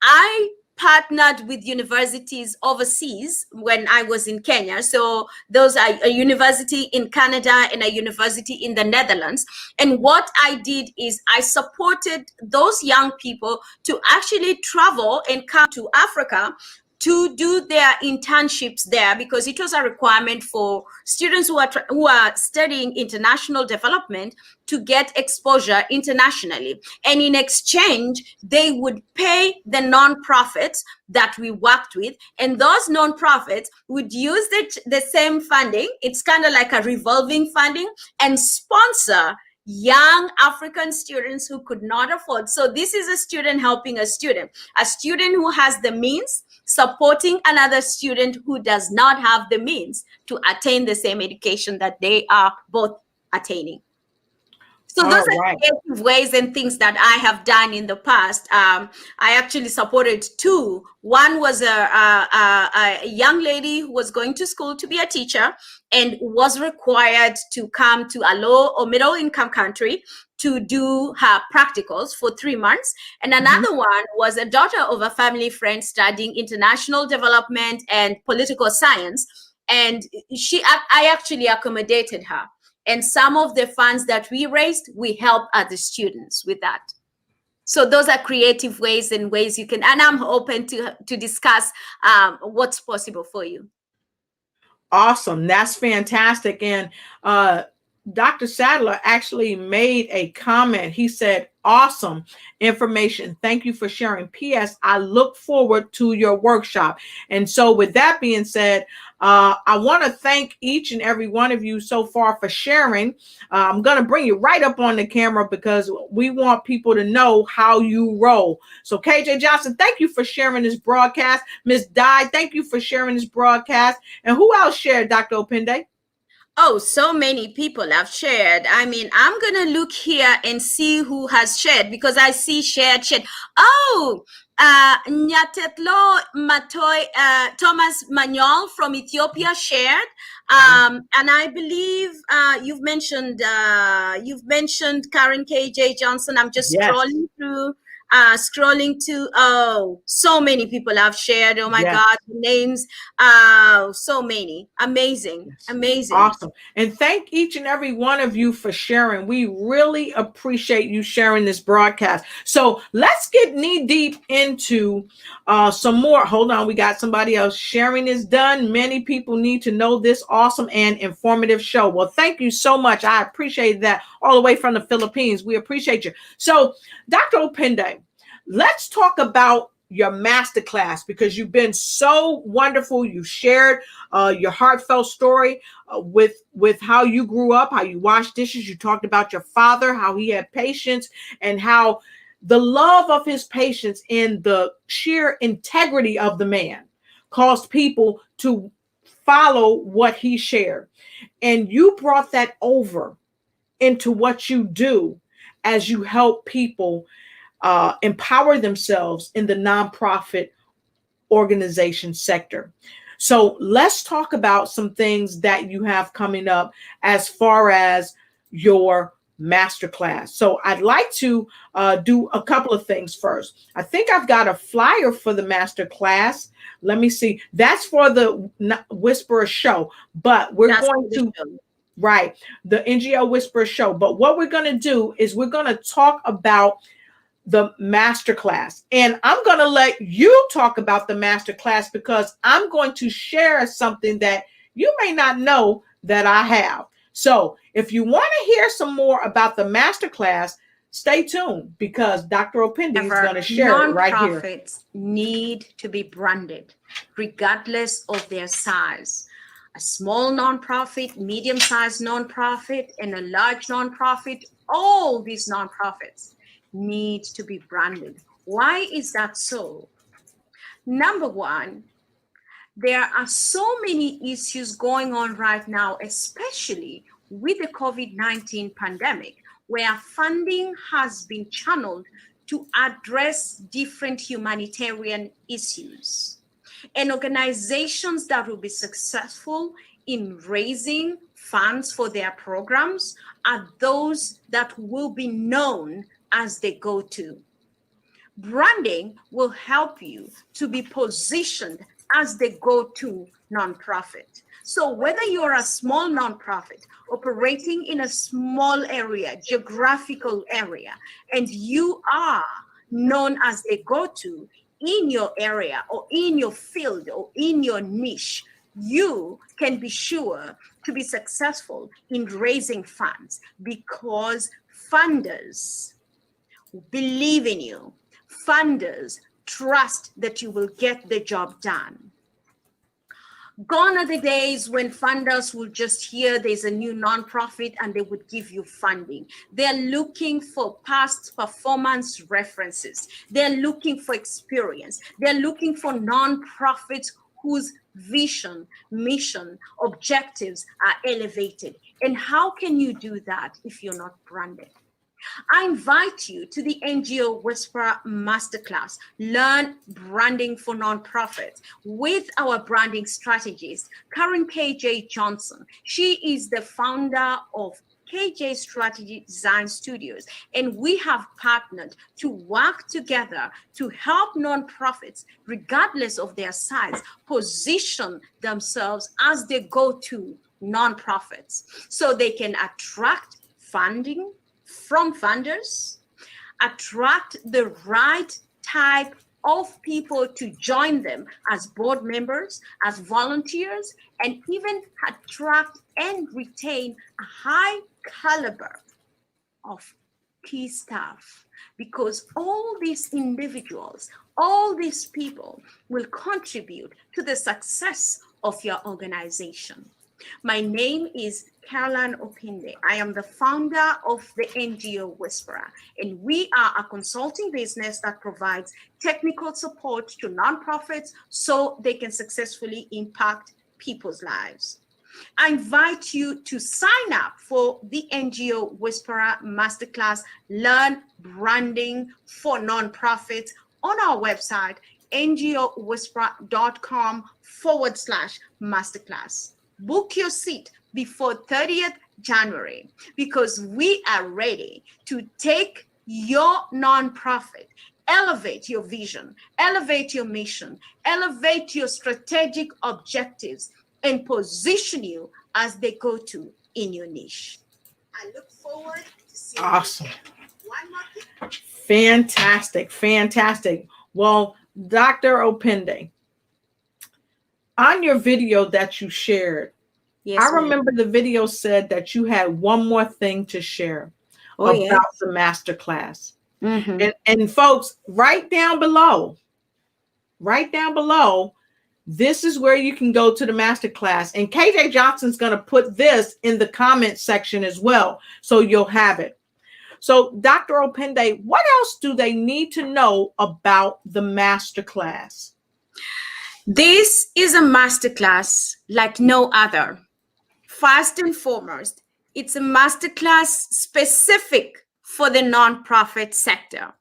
I partnered with universities overseas when I was in Kenya. So those are a university in Canada and a university in the Netherlands. And what I did is I supported those young people to actually travel and come to Africa to do their internships there, because it was a requirement for students who are studying international development to get exposure internationally. And in exchange, they would pay the nonprofits that we worked with, and those nonprofits would use the same funding. It's kind of like a revolving funding, and sponsor young African students who could not afford. So this is a student helping a student who has the means supporting another student who does not have the means to attain the same education that they are both attaining. So those are creative ways and things that I have done in the past. I actually supported two. One was a young lady who was going to school to be a teacher and was required to come to a low or middle income country to do her practicals for 3 months. And another one was a daughter of a family friend studying international development and political science. And I actually accommodated her. And some of the funds that we raised, we help other students with that. So those are creative ways and ways you can, and I'm open to discuss what's possible for you. Awesome. That's fantastic. And Dr. Sadler actually made a comment. He said, awesome information. Thank you for sharing. P.S. I look forward to your workshop. And so with that being said, I want to thank each and every one of you so far for sharing. I'm going to bring you right up on the camera because we want people to know how you roll. So KJ Johnson, thank you for sharing this broadcast. Ms. Di, thank you for sharing this broadcast. And who else shared, Dr. Opende? Oh, so many people have shared. I mean, I'm going to look here and see who has shared, because I see shared. Oh, Nyatetlo Matoy, Thomas Manuel from Ethiopia shared. And I believe you've mentioned Karen KJ Johnson. I'm just scrolling through. Scrolling to, so many people have shared. Oh my God, names. So many. Amazing. Awesome. And thank each and every one of you for sharing. We really appreciate you sharing this broadcast. So let's get knee deep into some more. Hold on. We got somebody else. Sharing is done. Many people need to know this awesome and informative show. Well, thank you so much. I appreciate that, all the way from the Philippines. We appreciate you. So Dr. Opende, let's talk about your masterclass, because you've been so wonderful. You shared your heartfelt story with how you grew up, how you washed dishes. You talked about your father, how he had patience, and how the love of his patience and the sheer integrity of the man caused people to follow what he shared. And you brought that over into what you do as you help people empower themselves in the nonprofit organization sector. So let's talk about some things that you have coming up as far as your masterclass. So I'd like to do a couple of things first. I think I've got a flyer for the masterclass. Let me see. That's for the Whisperer show, but we're going to, right, the NGO Whisperer show. But what we're going to do is we're going to talk about the masterclass, and I'm going to let you talk about the masterclass, because I'm going to share something that you may not know that I have. So if you want to hear some more about the masterclass, stay tuned, because Dr. Opende is going to share it right here. Nonprofits need to be branded regardless of their size. A small nonprofit, medium-sized nonprofit, and a large nonprofit, all these nonprofits need to be branded. Why is that so? Number one, there are so many issues going on right now, especially with the COVID-19 pandemic, where funding has been channeled to address different humanitarian issues. And organizations that will be successful in raising funds for their programs are those that will be known as the go-to. Branding will help you to be positioned as the go-to nonprofit. So whether you're a small nonprofit operating in a small area, geographical area, and you are known as a go-to in your area or in your field or in your niche, you can be sure to be successful in raising funds because funders believe in you. Funders trust that you will get the job done. Gone are the days when funders will just hear there's a new nonprofit and they would give you funding. They're looking for past performance references. They're looking for experience. They're looking for nonprofits whose vision, mission, objectives are elevated. And how can you do that if you're not branded? I invite you to the NGO Whisperer Masterclass, Learn Branding for Nonprofits, with our branding strategist, Karen KJ Johnson. She is the founder of KJ Strategy Design Studios, and we have partnered to work together to help nonprofits, regardless of their size, position themselves as the go-to nonprofits so they can attract funding from funders, attract the right type of people to join them as board members, as volunteers, and even attract and retain a high caliber of key staff, because all these individuals, all these people will contribute to the success of your organization. My name is Caroline Opinde. I am the founder of the NGO Whisperer, and we are a consulting business that provides technical support to nonprofits so they can successfully impact people's lives. I invite you to sign up for the NGO Whisperer Masterclass, Learn Branding for Nonprofits on our website, ngowhisperer.com/masterclass. Book your seat before 30th January because we are ready to take your nonprofit, elevate your vision, elevate your mission, elevate your strategic objectives, and position you as the go-to in your niche. I look forward to seeing awesome. You. One more thing. Fantastic, fantastic. Well, Dr. Opinde, on your video that you shared, yes, I remember the video said that you had one more thing to share about the masterclass. Mm-hmm. And folks, right down below, this is where you can go to the masterclass. And KJ Johnson's going to put this in the comment section as well, so you'll have it. So, Dr. Opinde, what else do they need to know about the masterclass? This is a masterclass like no other. First and foremost, it's a masterclass specific for the nonprofit sector.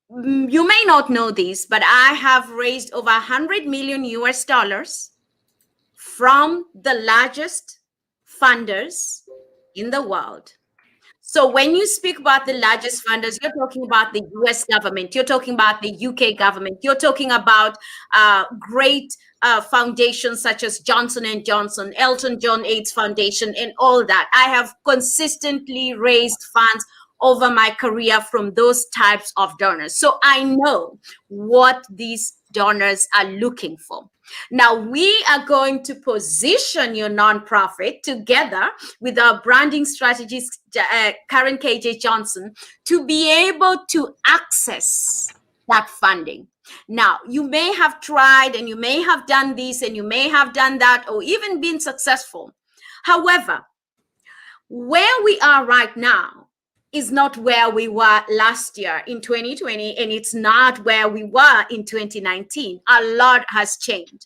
You may not know this, but I have raised over $100 million from the largest funders in the world. So when you speak about the largest funders, you're talking about the US government, you're talking about the UK government, you're talking about great foundations such as Johnson & Johnson, Elton John AIDS Foundation, and all that. I have consistently raised funds over my career from those types of donors. So I know what these donors are looking for. Now, we are going to position your nonprofit together with our branding strategist, Karen KJ Johnson, to be able to access that funding. Now, you may have tried and you may have done this and you may have done that or even been successful. However, where we are right now is not where we were last year in 2020, and it's not where we were in 2019. A lot has changed.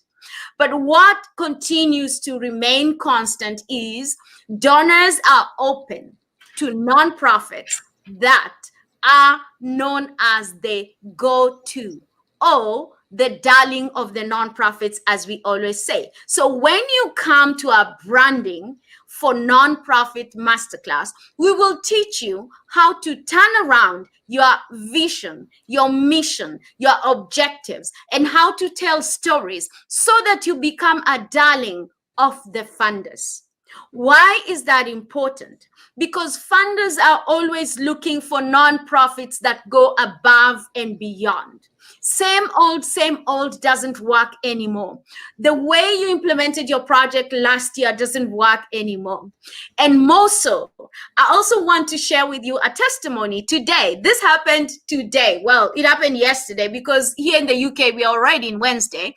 But what continues to remain constant is donors are open to nonprofits that are known as the go-to, or the darling of the nonprofits, as we always say. So when you come to our branding for nonprofit masterclass, we will teach you how to turn around your vision, your mission, your objectives, and how to tell stories so that you become a darling of the funders. Why is that important? Because funders are always looking for nonprofits that go above and beyond. Same old doesn't work anymore. The way you implemented your project last year doesn't work anymore. And more so, I also want to share with you a testimony today. This happened today. Well, it happened yesterday because here in the UK, we are already in Wednesday.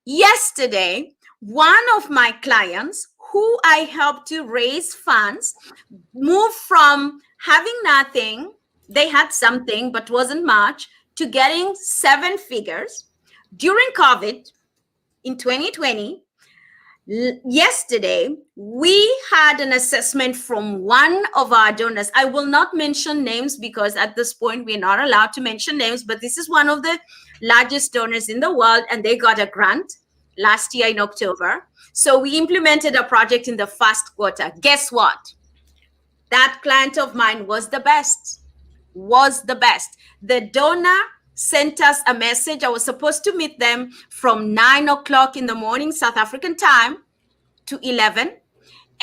Yesterday, one of my clients who I helped to raise funds moved from having nothing, they had something but wasn't much, to getting 7 figures during COVID in 2020. Yesterday, we had an assessment from one of our donors. I will not mention names because at this point we're not allowed to mention names, but this is one of the largest donors in the world, and they got a grant last year in October. So we implemented a project in the first quarter. Guess what? That client of mine was the best. The donor sent us a message. I was supposed to meet them from 9 o'clock in the morning, South African time, to 11.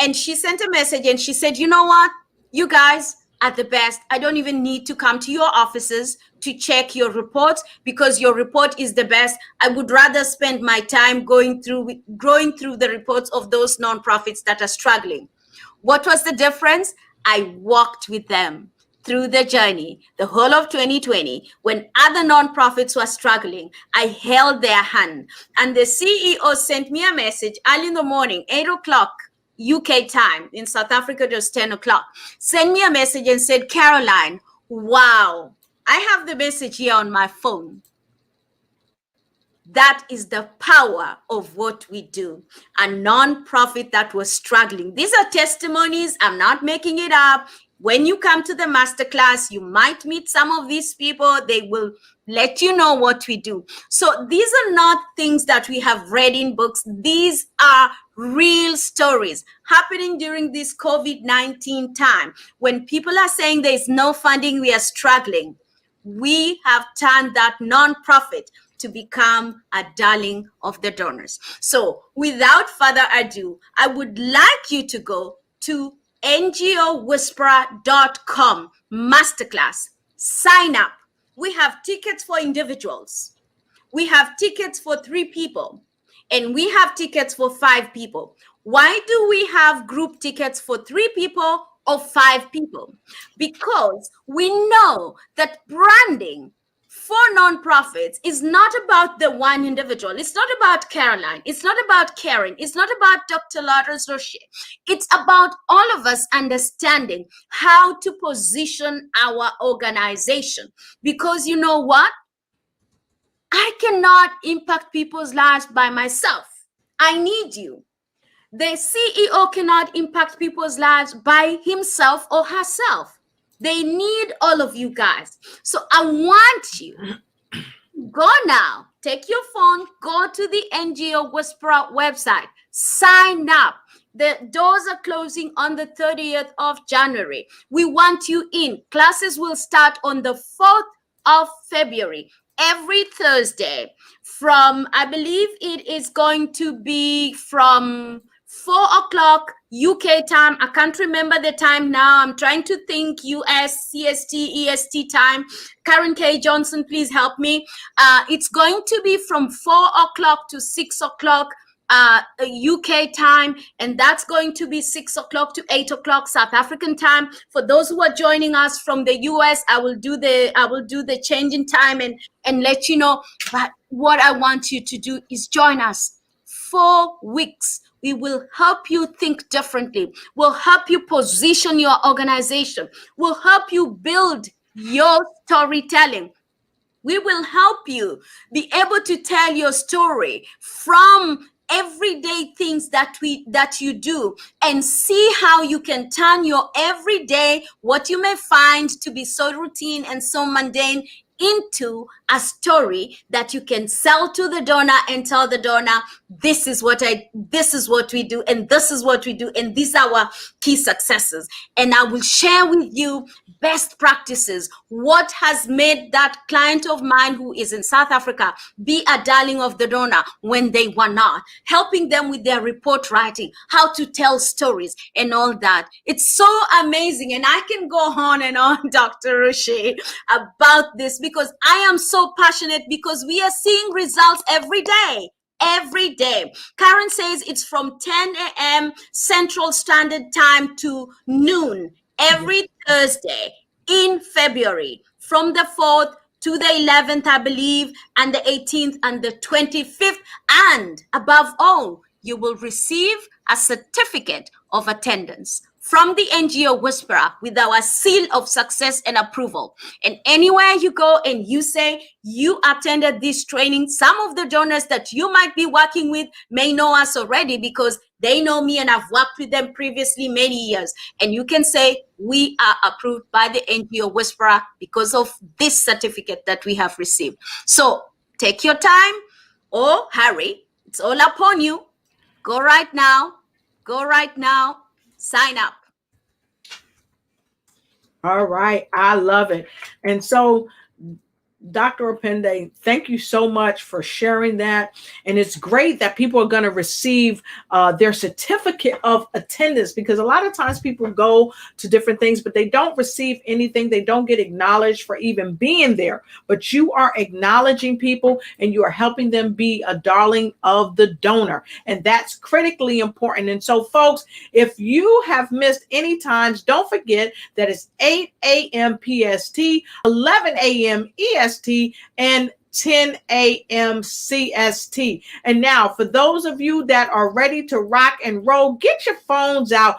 And she sent a message and she said, you know what? You guys are the best. I don't even need to come to your offices to check your report because your report is the best. I would rather spend my time going through the reports of those nonprofits that are struggling. What was the difference? I walked with them through the journey, the whole of 2020, when other nonprofits were struggling. I held their hand, and the CEO sent me a message early in the morning, 8 o'clock UK time. In South Africa, it was 10 o'clock. Sent me a message and said, Caroline, wow, I have the message here on my phone. That is the power of what we do. A nonprofit that was struggling. These are testimonies. I'm not making it up. When you come to the masterclass, you might meet some of these people. They will let you know what we do. So these are not things that we have read in books. These are real stories happening during this COVID-19 time. When people are saying there is no funding, we are struggling. We have turned that nonprofit to become a darling of the donors. So without further ado, I would like you to go to ngowhisperer.com masterclass. Sign up. We have tickets for individuals. We have tickets for 3 people. And we have tickets for 5 people. Why do we have group tickets for 3 people or 5 people? Because we know that branding for nonprofits is not about the one individual. It's not about Caroline. It's not about Karen. It's not about Dr. Lourdes Roche. It's about all of us understanding how to position our organization. Because you know what? I cannot impact people's lives by myself. I need you. The CEO cannot impact people's lives by himself or herself. They need all of you guys. So I want you, go now, take your phone, go to the NGO Whisperer website, sign up. The doors are closing on the 30th of January. We want you in. Classes will start on the 4th of February. Every Thursday from, I believe it is going to be from 4 o'clock UK time. I can't remember the time now. I'm trying to think US, CST, EST time. Karen K. Johnson, please help me. It's going to be from 4 o'clock to 6 o'clock UK time, and that's going to be 6 o'clock to 8 o'clock South African time. For those who are joining us from the US, I will do the change in time and let you know. But what I want you to do is join us. 4 weeks. We will help you think differently. We'll help you position your organization. We'll help you build your storytelling. We will help you be able to tell your story from everyday things that you do, and see how you can turn your everyday, what you may find to be so routine and so mundane, into a story that you can sell to the donor and tell the donor, this is what we do, and this is what we do, and these are our key successes. And I will share with you best practices, what has made that client of mine who is in South Africa be a darling of the donor when they were not, helping them with their report writing, how to tell stories and all that. It's so amazing. And I can go on and on, Dr. Roche, about this, because I am so passionate, because we are seeing results every day. Every day. Karen says it's from 10 a.m. Central Standard Time to noon every Thursday in February, from the 4th to the 11th, I believe, and the 18th and the 25th. And above all, you will receive a certificate of attendance from the NGO Whisperer with our seal of success and approval. And anywhere you go and you say you attended this training, some of the donors that you might be working with may know us already, because they know me and I've worked with them previously many years. And you can say we are approved by the NGO Whisperer because of this certificate that we have received. So take your time or hurry. It's all upon you. Go right now. Go right now. Sign up. All right. I love it. And so, Dr. Opende, thank you so much for sharing that. And it's great that people are going to receive their certificate of attendance, because a lot of times people go to different things, but they don't receive anything. They don't get acknowledged for even being there. But you are acknowledging people and you are helping them be a darling of the donor. And that's critically important. And so, folks, if you have missed any times, don't forget that it's 8 a.m. PST, 11 a.m. EST, and 10 a.m. CST. And now, for those of you that are ready to rock and roll, get your phones out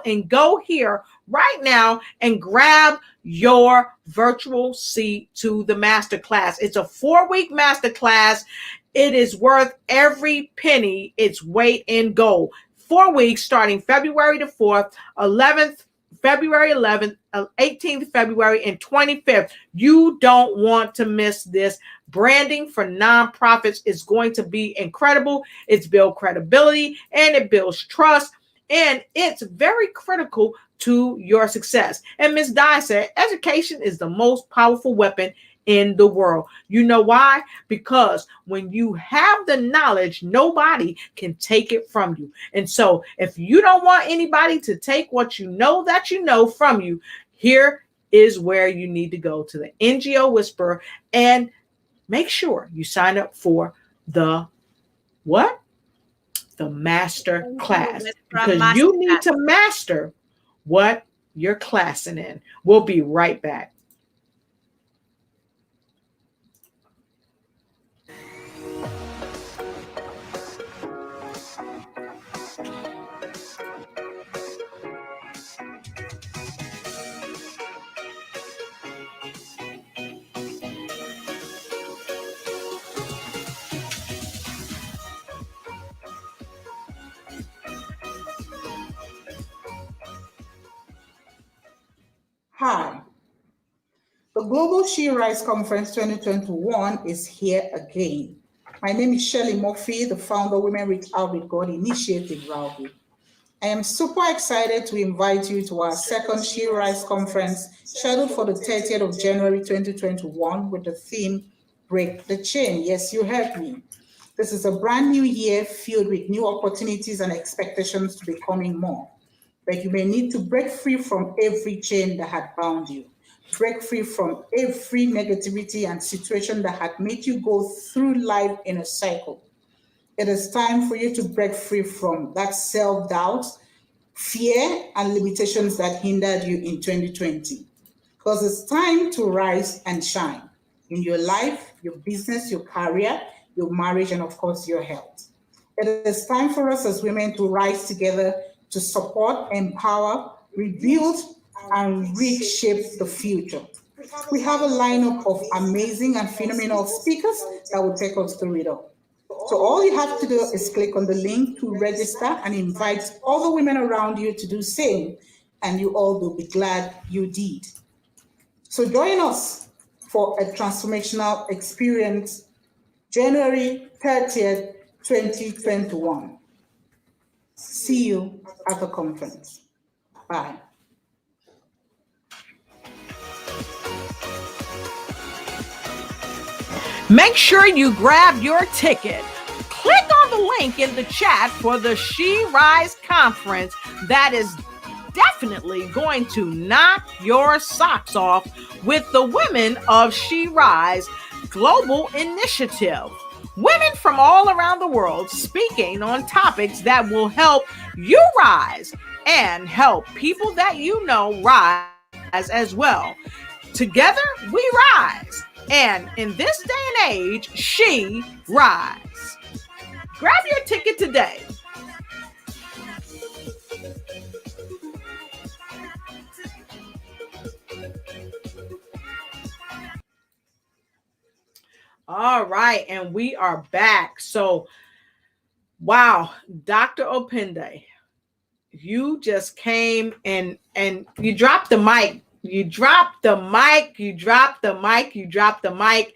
and go here right now and grab your virtual seat to the masterclass. It's a 4-week masterclass. It is worth every penny its weight in gold. 4 weeks starting February the 4th, February 11th, 18th February, and 25th. You don't want to miss this. Branding for nonprofits is going to be incredible. It's build credibility and it builds trust, and it's very critical to your success. And Ms. Dye said, education is the most powerful weapon in the world. You know why? Because when you have the knowledge, nobody can take it from you. And so if you don't want anybody to take what you know that you know from you, here is where you need to go, to the NGO Whisperer, and make sure you sign up for the what? The master class, because you need to master what you're classing in. We'll be right back. Hi. The Global She Rise Conference 2021 is here again. My name is Shelley Murphy, the founder of Women Reach Out with God Initiative, Rowdy. I am super excited to invite you to our second She Rise Conference, scheduled for the 30th of January 2021, with the theme, Break the Chain. Yes, you heard me. This is a brand new year filled with new opportunities and expectations to becoming more. But you may need to break free from every chain that had bound you. Break free from every negativity and situation that had made you go through life in a cycle. It is time for you to break free from that self-doubt, fear, and limitations that hindered you in 2020. Because it's time to rise and shine in your life, your business, your career, your marriage, and of course, your health. It is time for us as women to rise together to support, empower, rebuild, and reshape the future. We have a lineup of amazing and phenomenal speakers that will take us through it all. So all you have to do is click on the link to register and invite all the women around you to do same, and you all will be glad you did. So join us for a transformational experience, January 30th, 2021. See you at the conference. Bye. Make sure you grab your ticket. Click on the link in the chat for the She Rise conference that is definitely going to knock your socks off with the women of She Rise Global Initiative. Women from all around the world speaking on topics that will help you rise and help people that you know rise as well. Together, we rise. And in this day and age, she rise. Grab your ticket today. All right, and we are back. So, wow, Dr. Opende, you just came and you dropped the mic. You dropped the mic. You dropped the mic. You dropped the mic.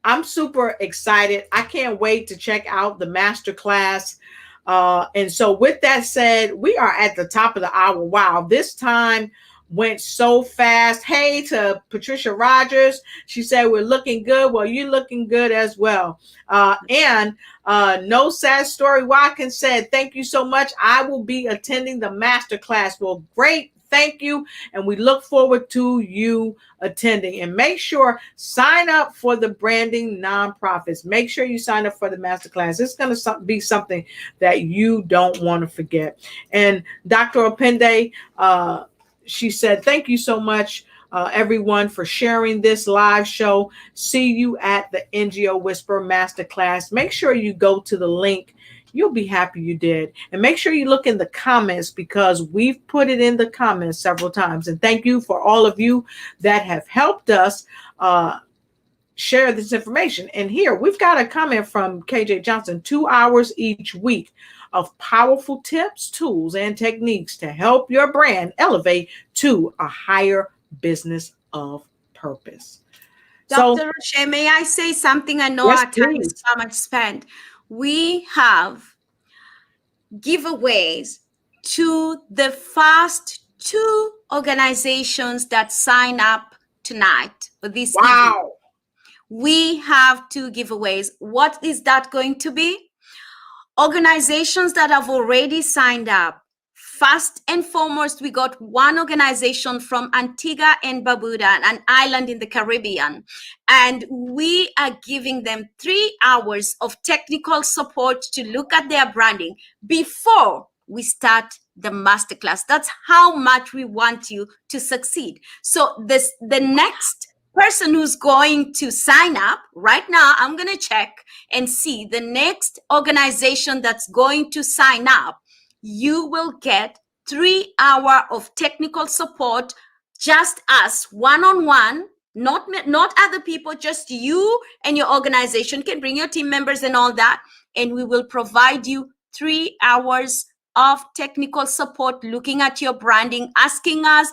I'm super excited. I can't wait to check out the masterclass. And so with that said, we are at the top of the hour. Wow, this time went so fast. Hey to Patricia Rogers. She said, we're looking good. Well, you're looking good as well. And No Sad Story Watkins said, thank you so much. I will be attending the masterclass. Well, great. Thank you. And we look forward to you attending. And make sure, sign up for the branding nonprofits. Make sure you sign up for the masterclass. It's going to be something that you don't want to forget. And Dr. Opende, she said, thank you so much, everyone, for sharing this live show. See you at the NGO Whisper Masterclass. Make sure you go to the link. You'll be happy you did. And make sure you look in the comments because we've put it in the comments several times. And thank you for all of you that have helped us share this information. And here we've got a comment from KJ Johnson, 2 hours each week of powerful tips, tools, and techniques to help your brand elevate to a higher business of purpose. Dr. Roche, may I say something? I know yes, our time is so much spent. We have giveaways to the first 2 organizations that sign up tonight or this evening. We have 2 giveaways. What is that going to be? Organizations that have already signed up. First and foremost, we got one organization from Antigua and Barbuda, an island in the Caribbean, and we are giving them 3 hours of technical support to look at their branding before we start the masterclass. That's how much we want you to succeed. So the next person who's going to sign up right now, I'm going to check and see the next organization that's going to sign up. You will get 3 hours of technical support, just us, one-on-one, not other people, just you and your organization. You can bring your team members and all that, and we will provide you 3 hours of technical support, looking at your branding, asking us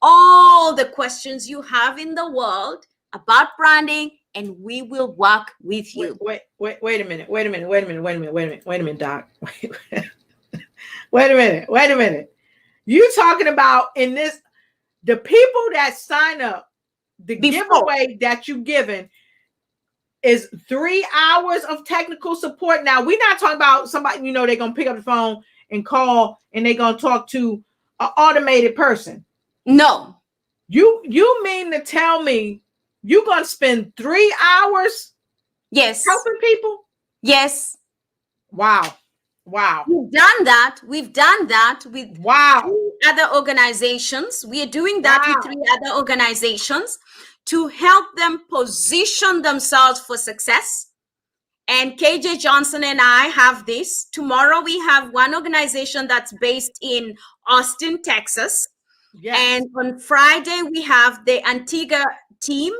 all the questions you have in the world about branding, and we will work with you. Wait a minute, Doc. Wait a minute. You talking about in this, the people that sign up, the giveaway that you given is 3 hours of technical support. Now, we're not talking about somebody, they're going to pick up the phone and call and they're going to talk to an automated person. No. You mean to tell me you're going to spend 3 hours yes, helping people? Yes. Wow. We've done that with 3 other organizations. We are doing that with 3 other organizations to help them position themselves for success. And KJ Johnson and I have this. Tomorrow we have one organization that's based in Austin, Texas. Yes. And on Friday we have the Antigua team.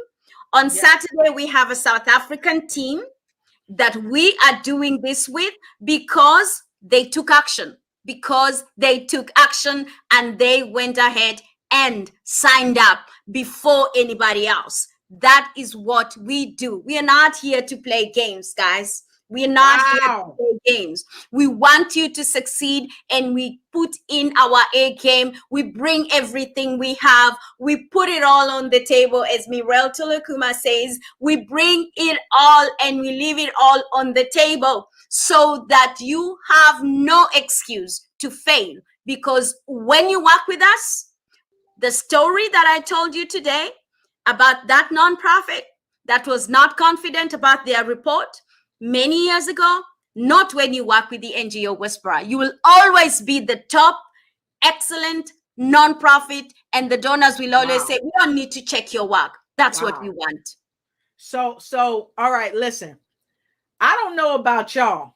On Saturday we have a South African team. that we are doing this with because they took action, and they went ahead and signed up before anybody else. That is what we do. We are not here to play games, guys. We are not here to Wow. play games. We want you to succeed, and we put in our A game. We bring everything we have. We put it all on the table, as Mirel Tulakuma says. We bring it all and we leave it all on the table so that you have no excuse to fail. Because when you work with us, the story that I told you today about that nonprofit that was not confident about their report many years ago, not when you work with the NGO Whisperer. You will always be the top, excellent nonprofit, and the donors will always say, we don't need to check your work. That's what we want. So, all right, listen, I don't know about y'all,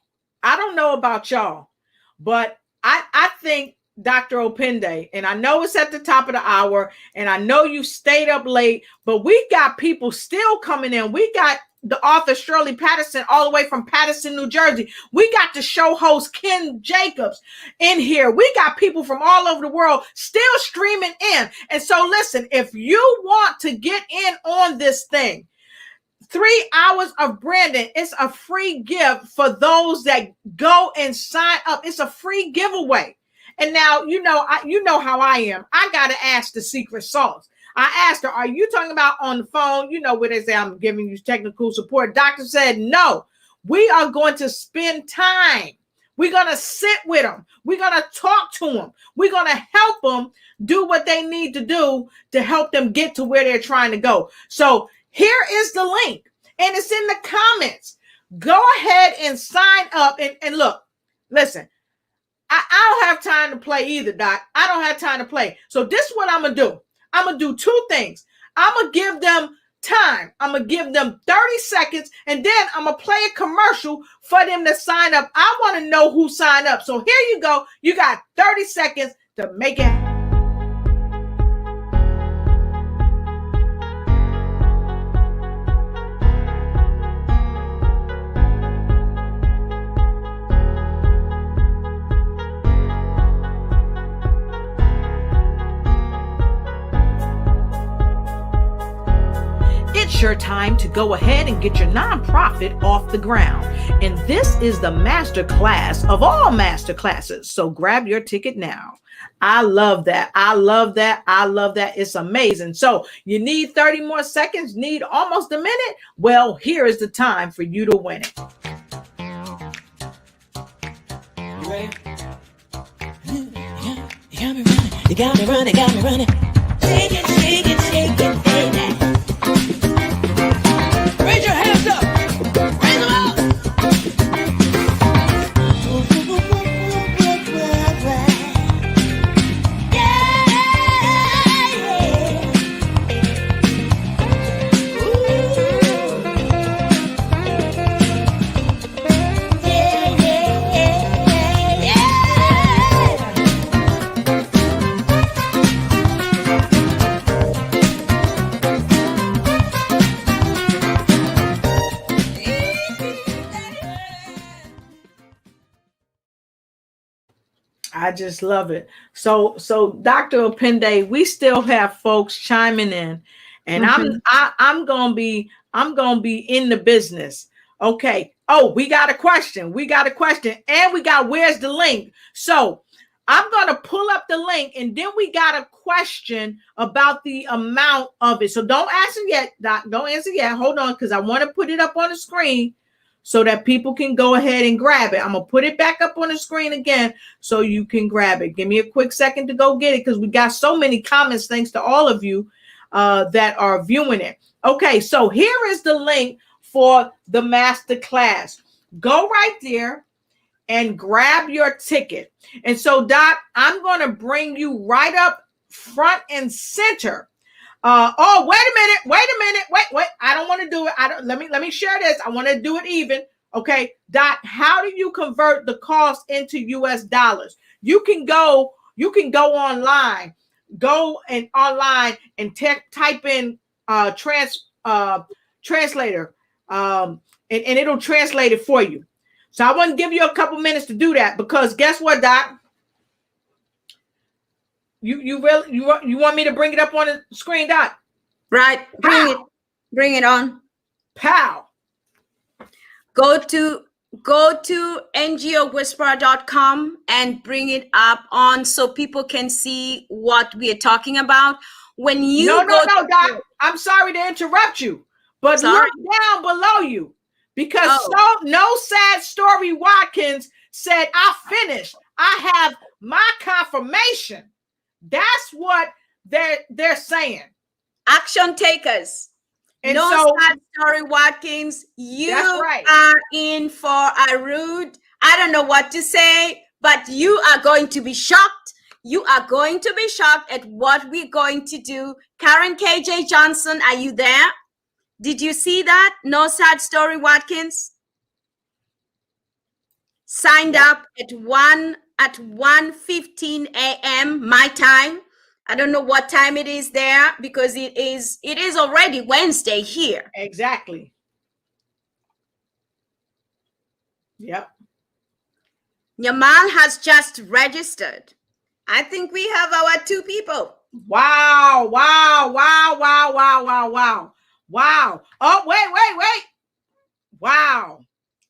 but I think Dr. Opende, and I know it's at the top of the hour, and I know you stayed up late, but we got people still coming in. We got the author Shirley Patterson all the way from Patterson, New Jersey. We got the show host Ken Jacobs in here. We got people from all over the world still streaming in. And so listen, if you want to get in on this thing, 3 hours of branding, it's a free gift for those that go and sign up. It's a free giveaway. And now, you know how I am. I got to ask the secret sauce. I asked her, are you talking about on the phone? You know, where they say I'm giving you technical support. Doctor said, no, we are going to spend time. We're going to sit with them. We're going to talk to them. We're going to help them do what they need to do to help them get to where they're trying to go. So here is the link, and it's in the comments. Go ahead and sign up. And look, listen, I don't have time to play either, Doc. I don't have time to play. So this is what I'm going to do. I'm going to do two things. I'm going to give them time. I'm going to give them 30 seconds, and then I'm going to play a commercial for them to sign up. I want to know who signed up. So here you go. You got 30 seconds to make it happen. It's your time to go ahead and get your nonprofit off the ground. And this is the master class of all master classes. So grab your ticket now. I love that. I love that. I love that. It's amazing. So you need 30 more seconds, need almost a minute. Well, here is the time for you to win it. You ready? You got me running, got me running. Shake it, shake it, shake it, baby. Raise your hands up. Raise them up. I just love it. So Dr. Opende, we still have folks chiming in, and I'm gonna be in the business. Okay. Oh, we got a question, and we got where's the link? So I'm gonna pull up the link, and then we got a question about the amount of it. So don't answer yet, Doc. Don't answer yet. Hold on, because I want to put it up on the screen so that people can go ahead and grab it. I'm going to put it back up on the screen again so you can grab it. Give me a quick second to go get it because we got so many comments thanks to all of you that are viewing it. Okay, so here is the link for the master class. Go right there and grab your ticket. And so, Doc, I'm going to bring you right up front and center. Oh, wait a minute. Wait. I don't want to do it. Let me share this. I want to do it even. Okay. Doc, how do you convert the cost into US dollars? You can go online, online and type in translator. and it'll translate it for you. So I want to give you a couple minutes to do that, because guess what, Doc? You want me to bring it up on the screen, Doc? Right. Bring it on. Pow. Go to ngowhisperer.com and bring it up on so people can see what we are talking about. When you no, Doc. I'm sorry to interrupt you, but look down below you, because no sad story Watkins said, I finished. I have my confirmation. That's what they're saying. Action takers. And no so, sad story Watkins. You right. are in for a rude, I don't know what to say, but you are going to be shocked. You are going to be shocked at what we're going to do. Karen KJ Johnson, are you there? Did you see that? No sad story Watkins. Signed up at 1:15 a.m. my time. I don't know what time it is there, because it is already Wednesday here. Exactly. Yep. Yamal has just registered. I think we have our 2 people. Wow. Wow. Oh, wait.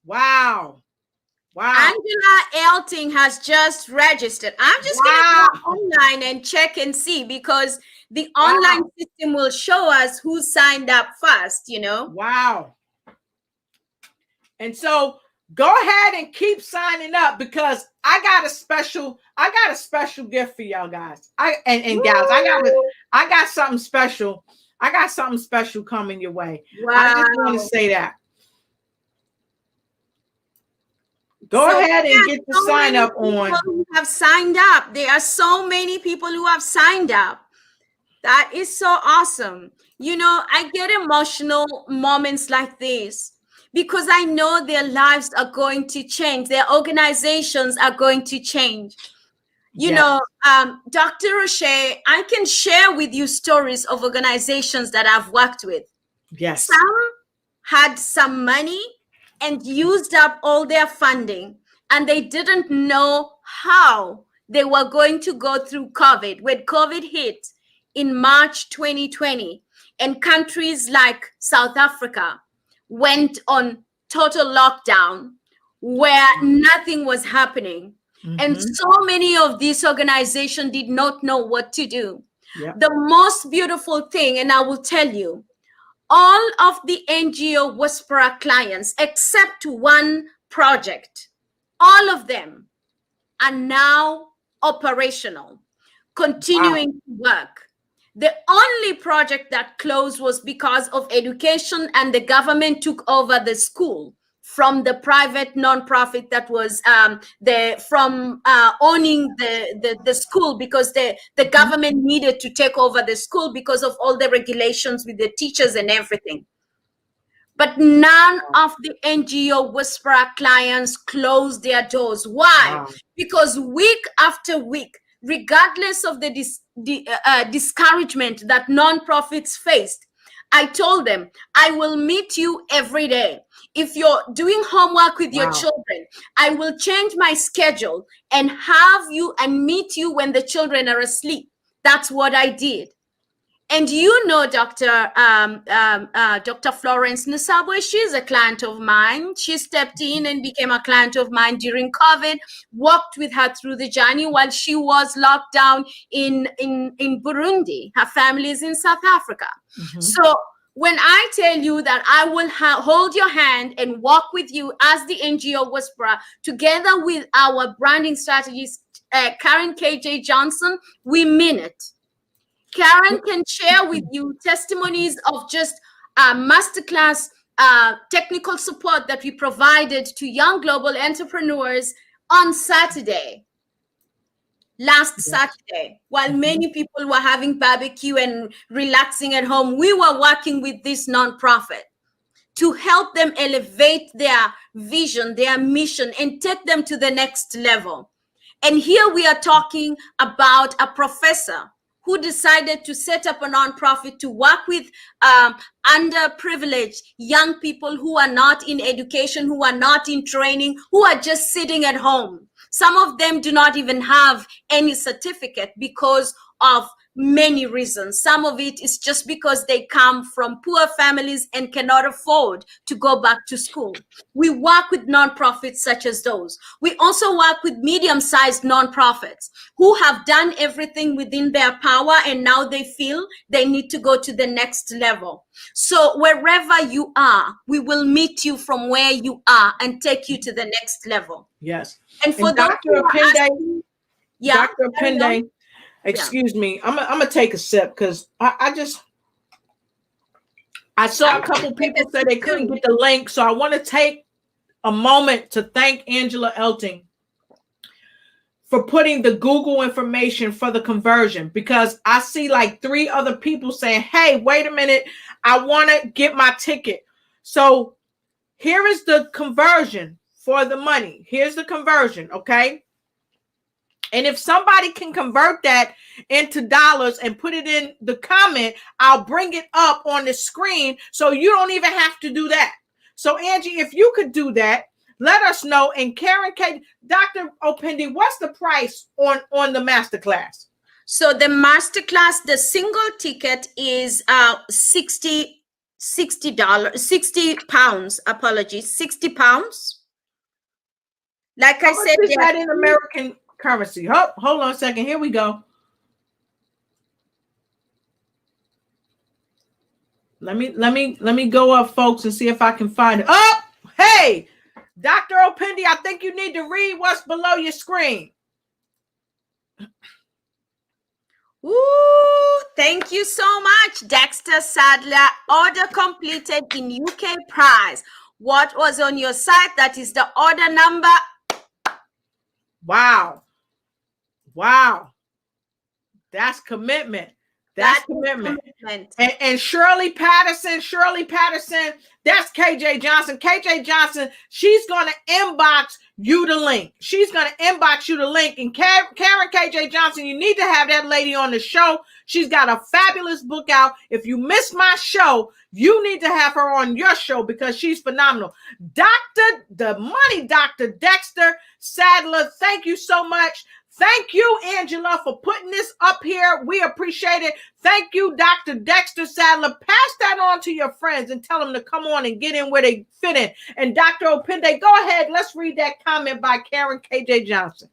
Wow. Angela Elting has just registered. I'm just going to go online and check and see, because the online system will show us who signed up first, Wow. And so go ahead and keep signing up, because I got a special gift for y'all guys. And gals, I got something special. I got something special coming your way. Wow. I just want to say that. Go ahead and get the sign up on. Who have signed up. There are so many people who have signed up. That is so awesome. I get emotional moments like this, because I know their lives are going to change. Their organizations are going to change. Dr. Roche, I can share with you stories of organizations that I've worked with. Yes. Some had some money and used up all their funding, and they didn't know how they were going to go through COVID. When COVID hit in March 2020, and countries like South Africa went on total lockdown, where nothing was happening. And so many of these organizations did not know what to do. Yep. The most beautiful thing, and I will tell you, all of the NGO Whisperer clients, except one project, all of them are now operational, continuing to work. The only project that closed was because of education, and the government took over the school from the private nonprofit that was owning the school, because the government needed to take over the school because of all the regulations with the teachers and everything. But none of the NGO Whisperer clients closed their doors. Why? Because week after week, regardless of the discouragement that nonprofits faced, I told them, I will meet you every day. If you're doing homework with your children, I will change my schedule and have you and meet you when the children are asleep. That's what I did. And Dr. Florence Nsabwe, she's a client of mine. She stepped in and became a client of mine during COVID, walked with her through the journey while she was locked down in Burundi. Her family is in South Africa. So when I tell you that I will hold your hand and walk with you as the NGO Whisperer, together with our branding strategist, Karen KJ Johnson, we mean it. Karen can share with you testimonies of just masterclass technical support that we provided to young global entrepreneurs on Saturday. Last Saturday, while many people were having barbecue and relaxing at home, we were working with this nonprofit to help them elevate their vision, their mission, and take them to the next level. And here we are talking about a professor who decided to set up a nonprofit to work with underprivileged young people who are not in education, who are not in training, who are just sitting at home. Some of them do not even have any certificate because of many reasons. Some of it is just because they come from poor families and cannot afford to go back to school. We work with nonprofits such as those. We also work with medium-sized nonprofits who have done everything within their power and now they feel they need to go to the next level. So wherever you are, we will meet you from where you are and take you to the next level. Yes. And for those Dr. who are Opende, asking, yeah, Dr. Opende, excuse me, I'm gonna take a sip because I saw a couple people say they couldn't get the link, so I want to take a moment to thank Angela Elting for putting the Google information for the conversion, because I see like 3 other people saying, hey, wait a minute, I want to get my ticket. So here is the conversion for the money. Here's the conversion, okay? And if somebody can convert that into dollars and put it in the comment, I'll bring it up on the screen so you don't even have to do that. So Angie, if you could do that, let us know. And Karen K, Dr. Opende, what's the price on the masterclass? So the masterclass, the single ticket is $60, apologies, 60 pounds. Like I said, is that in American currency? Hold on a second. Here we go. Let me go up, folks, and see if I can find it. Oh, hey, Dr. Opende, I think you need to read what's below your screen. Ooh, thank you so much, Dexter Sadler. Order completed in UK price. What was on your site? That is the order number. Wow. Wow. That's commitment. That's commitment. And Shirley Patterson, that's KJ Johnson. KJ Johnson, she's going to inbox you the link. She's going to inbox you the link. And Karen KJ Johnson, you need to have that lady on the show. She's got a fabulous book out. If you missed my show, you need to have her on your show because she's phenomenal. The money doctor, Dexter Sadler, thank you so much. Thank you, Angela, for putting this up here. We appreciate it. Thank you, Dr. Dexter Sadler. Pass that on to your friends and tell them to come on and get in where they fit in. And Dr. Opende, go ahead. Let's read that comment by Karen KJ Johnson.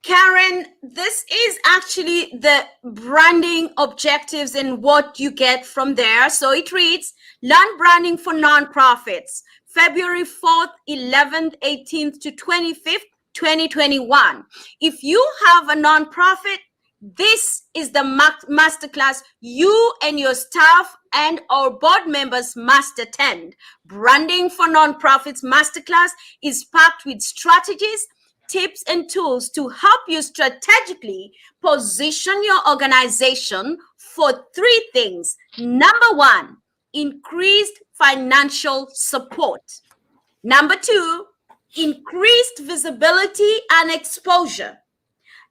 Karen, this is actually the branding objectives and what you get from there. So it reads, Learn Branding for Nonprofits, February 4th, 11th, 18th to 25th, 2021. If you have a nonprofit, this is the masterclass you and your staff and our board members must attend. Branding for Nonprofits masterclass is packed with strategies, tips, and tools to help you strategically position your organization for 3 things. Number 1, increased financial support. Number 2, increased visibility and exposure.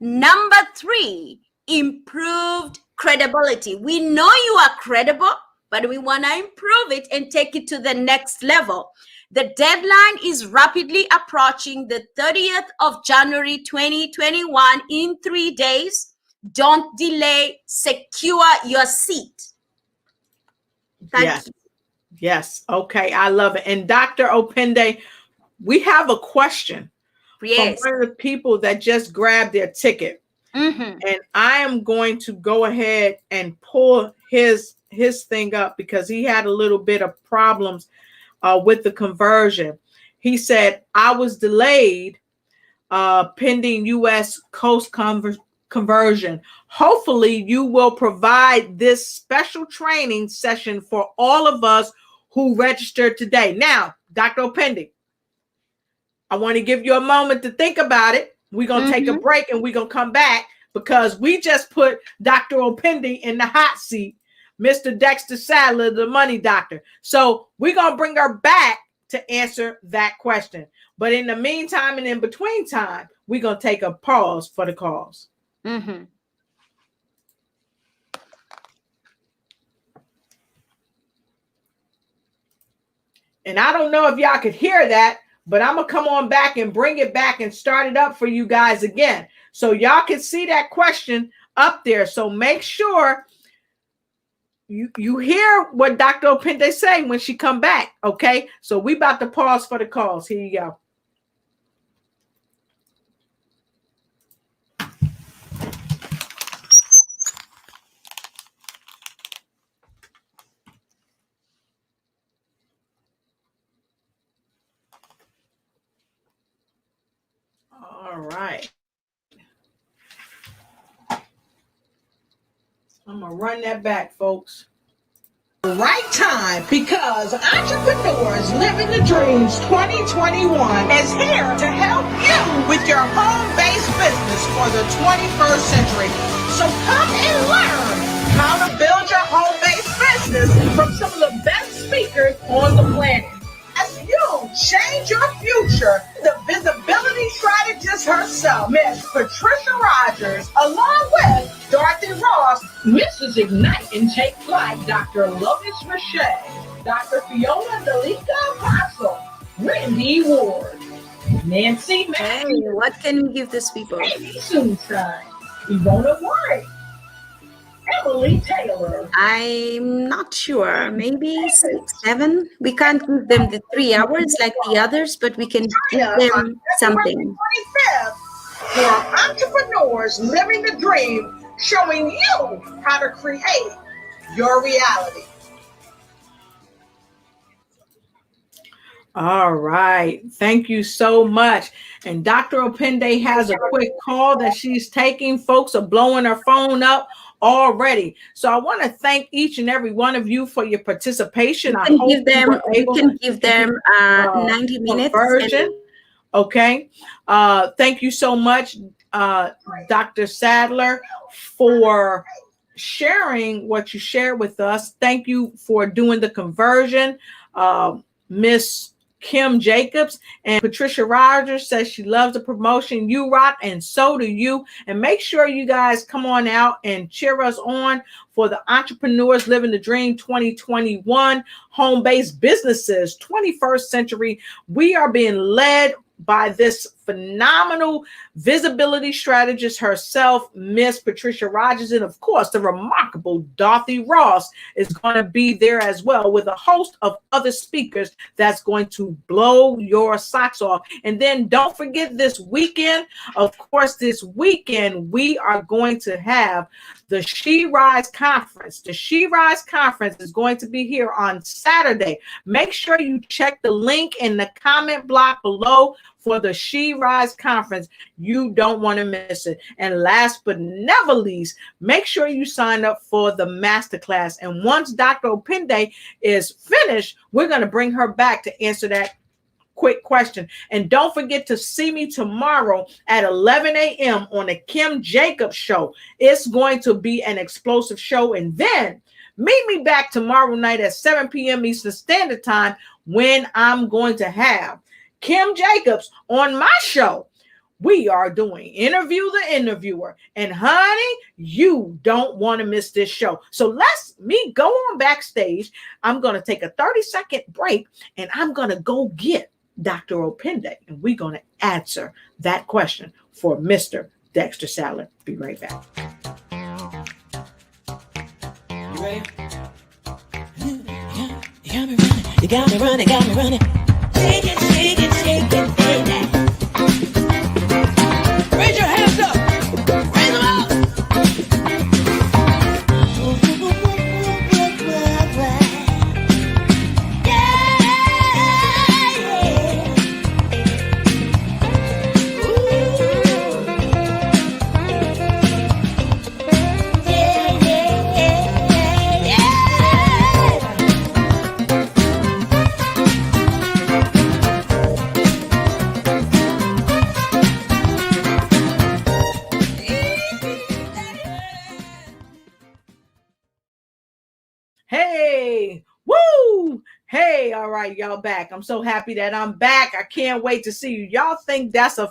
Number 3, improved credibility. We know you are credible, but we want to improve it and take it to the next level. The deadline is rapidly approaching, the 30th of January 2021, in 3 days. Don't delay. Secure your seat. Thank you. Yes. Okay. I love it. And Dr. Opende, we have a question from one of the people that just grabbed their ticket. And I am going to go ahead and pull his thing up because he had a little bit of problems with the conversion. He said, I was delayed pending U.S. Coast conversion. Hopefully you will provide this special training session for all of us who registered today. Now, Dr. Opende, I want to give you a moment to think about it. We're going to take a break and we're going to come back because we just put Dr. Opende in the hot seat, Mr. Dexter Sadler, the money doctor. So we're going to bring her back to answer that question. But in the meantime and in between time, we're going to take a pause for the calls. And I don't know if y'all could hear that, but I'm going to come on back and bring it back and start it up for you guys again. So y'all can see that question up there. So make sure you hear what Dr. Opende say when she come back. Okay. So we about to pause for the calls. Here you go. All right. I'm going to run that back, folks. Right time, because Entrepreneurs Living the Dreams 2021 is here to help you with your home-based business for the 21st century. So come and learn how to build your home-based business from some of the best speakers on the planet. As you change your future, the visibility strategist herself, Miss Patricia Rogers, along with Dorothy Ross, Mrs. Ignite&TakeFlight, Dr. Lotus Richey, Dr. Fiona Delika Apostle, Randy Ward, Nancy Hey, Matthews, what can we give these people? Amy Sunshine, Ivona White, Emily Taylor. I'm not sure. Maybe 6, 7. We can't give them the 3 hours like the others, but we can give them something. 25th for Entrepreneurs Living the Dream, showing you how to create your reality. All right. Thank you so much. And Dr. Opende has a quick call that she's taking. Folks are blowing her phone up already. So I want to thank each and every one of you for your participation. We can give them 90 minutes. Version. Okay. Thank you so much, Dr. Sadler, for sharing what you shared with us. Thank you for doing the conversion. Miss Kim Jacobs and Patricia Rogers says she loves the promotion. You rock, and so do you. And make sure you guys come on out and cheer us on for the Entrepreneurs Living the Dream 2021 home-based businesses 21st century. We are being led by this phenomenal visibility strategist herself, Miss Patricia Rogers. And of course, the remarkable Dorothy Ross is going to be there as well with a host of other speakers that's going to blow your socks off. And then don't forget this weekend, of course, this weekend, we are going to have the She Rise Conference. The She Rise Conference is going to be here on Saturday. Make sure you check the link in the comment block below for the She Rise Conference. You don't want to miss it. And last but never least, make sure you sign up for the masterclass. And once Dr. Opende is finished, we're going to bring her back to answer that quick question. And don't forget to see me tomorrow at 11 a.m. on the Kim Jacobs Show. It's going to be an explosive show. And then meet me back tomorrow night at 7 p.m. Eastern Standard Time when I'm going to have Kim Jacobs on my show. We are doing Interview the Interviewer. And honey, you don't want to miss this show. So let's me go on backstage. I'm going to take a 30-second break and I'm going to go get Dr. Opende, and we're going to answer that question for Mr. Dexter Sadler. Be right back. You ready? You got me running, got me running. Shake it, shake it, shake it, baby. Raise your hands up. Raise them up. All right, y'all back. I'm so happy that I'm back. I can't wait to see you. Y'all think that's a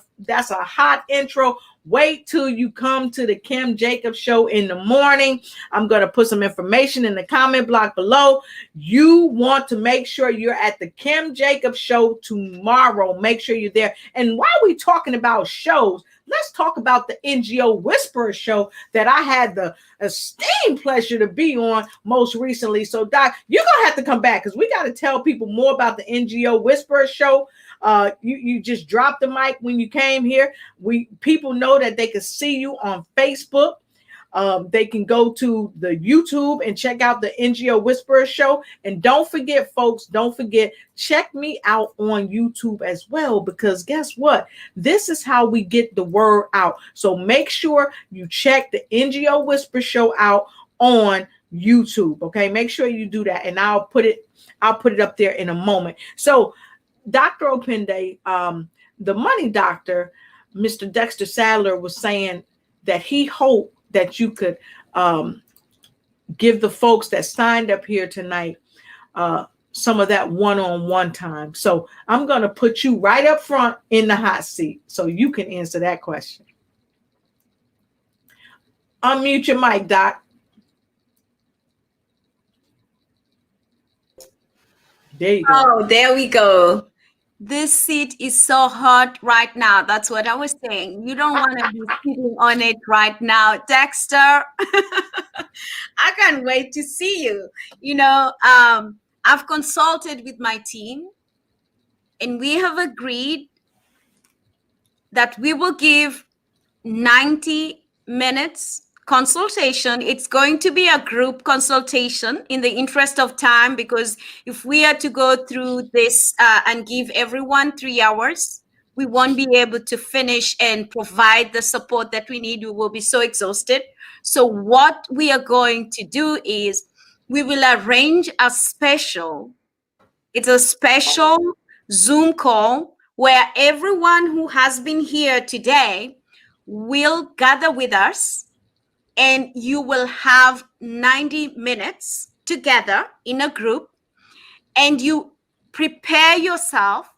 hot intro? Wait till you come to the Kim Jacobs show in the morning. I'm going to put some information in the comment block below. You want to make sure you're at the Kim Jacobs show tomorrow. Make sure you're there. And while we're talking about shows, let's talk about the NGO Whisperer show that I had the esteemed pleasure to be on most recently. So, Doc, you're going to have to come back because we got to tell people more about the NGO Whisperer show. You just dropped the mic when you came here. People know that they can see you on Facebook. They can go to the YouTube and check out the NGO Whisperer show. And don't forget, folks, check me out on YouTube as well, because guess what? This is how we get the word out. So make sure you check the NGO Whisperer show out on YouTube. Okay, make sure you do that, and I'll put it up there in a moment. So Dr. Opende, the money doctor, Mr. Dexter Sadler, was saying that he hoped that you could give the folks that signed up here tonight some of that one-on-one time. So I'm going to put you right up front in the hot seat so you can answer that question. Unmute your mic, Doc. There you go. Oh, there we go. This seat is so hot right now. That's what I was saying. You don't want to be sitting on it right now. Dexter, I can't wait to see you. I've consulted with my team, and we have agreed that we will give 90 minutes consultation. It's going to be a group consultation in the interest of time, because if we are to go through this and give everyone 3 hours, we won't be able to finish and provide the support that we need. We will be so exhausted. So what we are going to do is we will arrange a special Zoom call where everyone who has been here today will gather with us, and you will have 90 minutes together in a group, and you prepare yourself,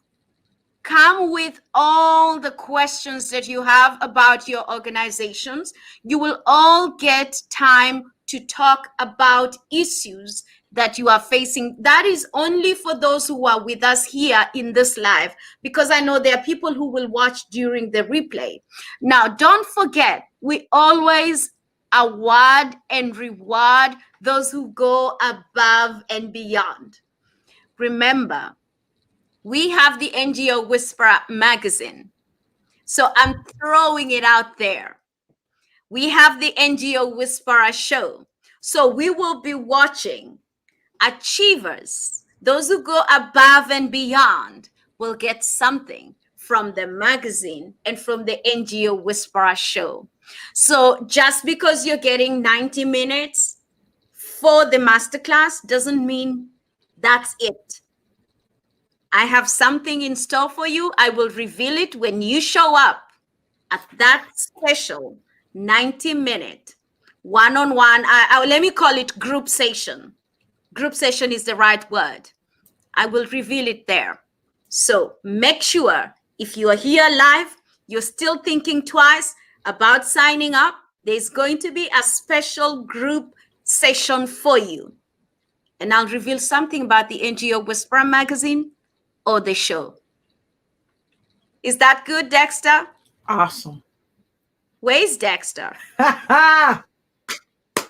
come with all the questions that you have about your organizations. You will all get time to talk about issues that you are facing. That is only for those who are with us here in this live, because I know there are people who will watch during the replay. Now, don't forget, we always award and reward those who go above and beyond. Remember, we have the NGO Whisperer magazine. So I'm throwing it out there. We have the NGO Whisperer show. So we will be watching achievers. Those who go above and beyond will get something from the magazine and from the NGO Whisperer show. So just because you're getting 90 minutes for the masterclass doesn't mean that's it. I have something in store for you. I will reveal it when you show up at that special 90-minute one-on-one. Let me call it group session. Group session is the right word. I will reveal it there. So make sure if you are here live, you're still thinking twice about signing up. There's going to be a special group session for you. And I'll reveal something about the NGO Whisperer magazine or the show. Is that good, Dexter? Awesome. Where's Dexter?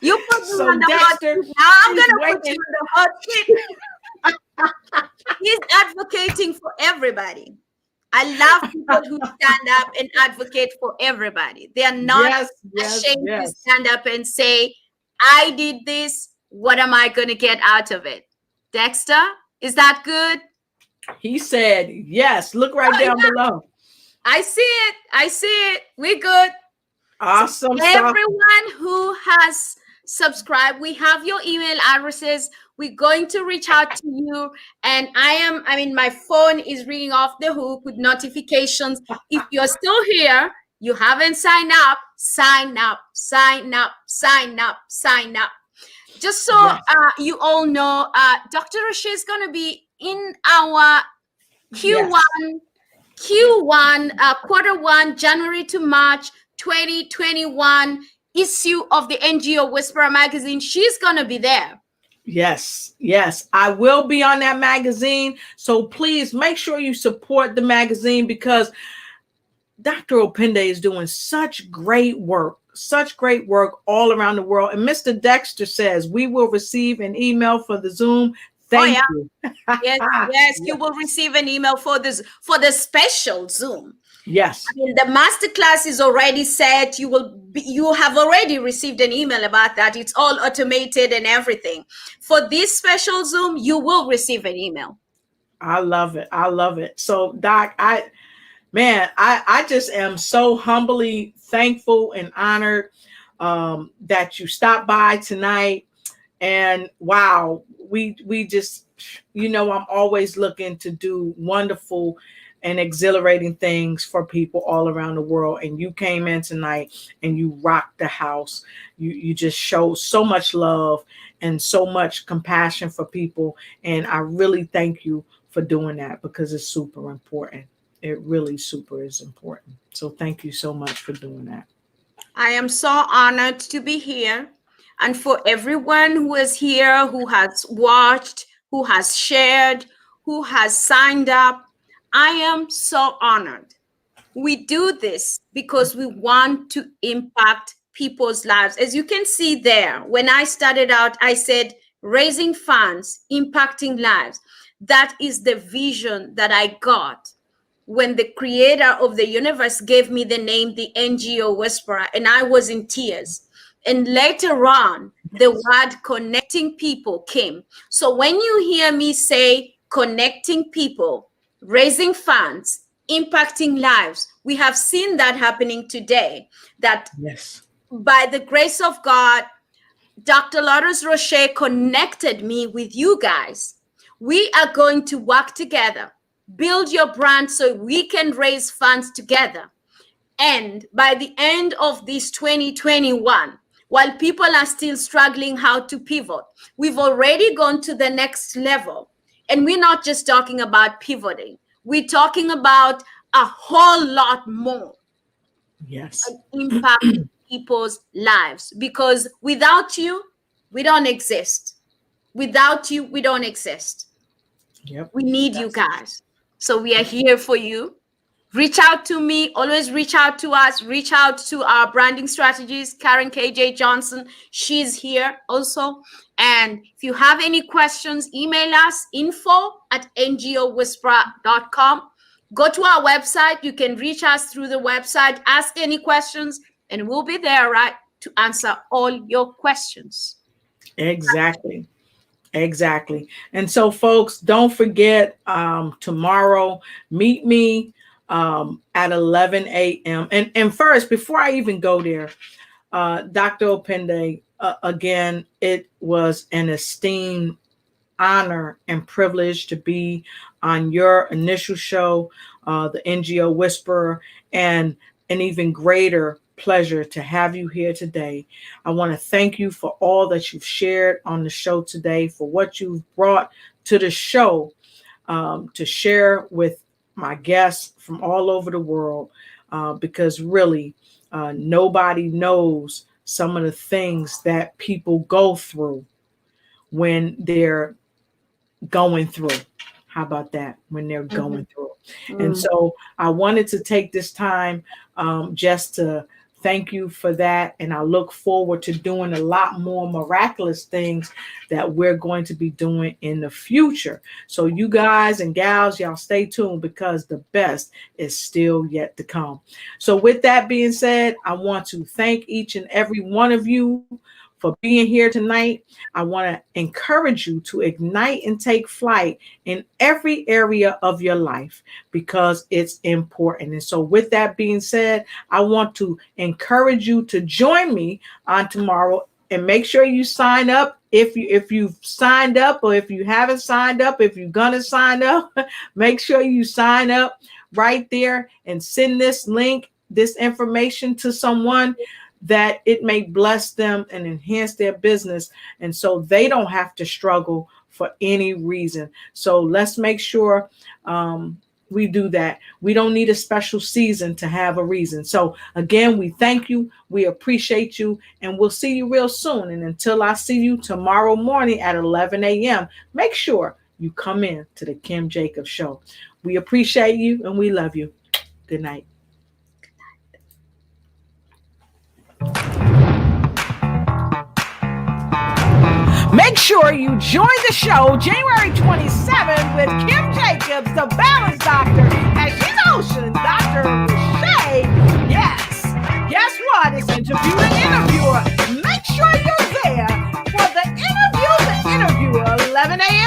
You put me So on the Dexter, hot seat. Now I'm going to put you on the hot seat. He's advocating for everybody. I love people who stand up and advocate for everybody. They are not ashamed to stand up and say, I did this. What am I going to get out of it? Dexter, is that good? He said, yes. Look right down below. I see it. I see it. We're good. Awesome. So everyone who has subscribed, we have your email addresses. We're going to reach out to you. And my phone is ringing off the hook with notifications. If you're still here, you haven't signed up, sign up, sign up, sign up, sign up. Just so you all know, Dr. Rashay is going to be in our Yes. Q1, quarter one, January to March 2021 issue of the NGO Whisperer magazine. She's going to be there. Yes, yes, I will be on that magazine. So please make sure you support the magazine because Dr. Opende is doing such great work all around the world. And Mr. Dexter says we will receive an email for the Zoom. Thank you. Yes, you will receive an email for the special Zoom. Yes. I mean, the masterclass is already set. You have already received an email about that. It's all automated and everything. For this special Zoom, you will receive an email. I love it. I love it. So, Doc, I just am so humbly thankful and honored that you stopped by tonight. And wow, we just, I'm always looking to do wonderful and exhilarating things for people all around the world. And you came in tonight and you rocked the house. You just showed so much love and so much compassion for people. And I really thank you for doing that because it's super important. It really super is important. So thank you so much for doing that. I am so honored to be here. And for everyone who is here, who has watched, who has shared, who has signed up, I am so honored. We do this because we want to impact people's lives. As you can see there, when I started out, I said raising funds, impacting lives. That is the vision that I got when the creator of the universe gave me the name, the NGO Whisperer, and I was in tears. And later on, the word connecting people came. So when you hear me say connecting people, raising funds, impacting lives, we have seen that happening today. That yes, by the grace of God, Dr. Lourdes Rocher connected me with you guys. We are going to work together, build your brand so we can raise funds together. And by the end of this 2021, while people are still struggling how to pivot, we've already gone to the next level. And we're not just talking about pivoting. We're talking about a whole lot more. Yes. Impact people's lives. Because without you, we don't exist. Without you, we don't exist. Yep. We need you guys. So we are here for you. Reach out to me. Always reach out to us. Reach out to our branding strategist, Karen KJ Johnson. She's here also. And if you have any questions, email us info@ngowhisperer.com. Go to our website. You can reach us through the website. Ask any questions, and we'll be there, right, to answer all your questions. Exactly. Exactly. And so, folks, don't forget tomorrow, meet me at 11 a.m. And first, before I even go there, Dr. Opende, again, it was an esteemed honor and privilege to be on your initial show, the NGO Whisperer, and an even greater pleasure to have you here today. I want to thank you for all that you've shared on the show today, for what you've brought to the show to share with my guests from all over the world, because really nobody knows some of the things that people go through when they're going through. How about that? When they're going through. And so I wanted to take this time just to thank you for that. And I look forward to doing a lot more miraculous things that we're going to be doing in the future. So you guys and gals, y'all stay tuned because the best is still yet to come. So with that being said, I want to thank each and every one of you for being here tonight. I want to encourage you to ignite and take flight in every area of your life because it's important. And so with that being said, I want to encourage you to join me on tomorrow and make sure you sign up. If you've signed up, or if you haven't signed up, if you're going to sign up, make sure you sign up right there and send this link, this information to someone that it may bless them and enhance their business. And so they don't have to struggle for any reason. So let's make sure we do that. We don't need a special season to have a reason. So again, we thank you. We appreciate you, and we'll see you real soon. And until I see you tomorrow morning at 11 a.m., make sure you come in to the Kim Jacobs Show. We appreciate you and we love you. Good night. Make sure you join the show January 27th with Kim Jacobs, the balance doctor, and she's hosting Dr. Rashay. Yes, guess what? It's Interview the Interviewer. Make sure you're there for the interviewer, 11 a.m.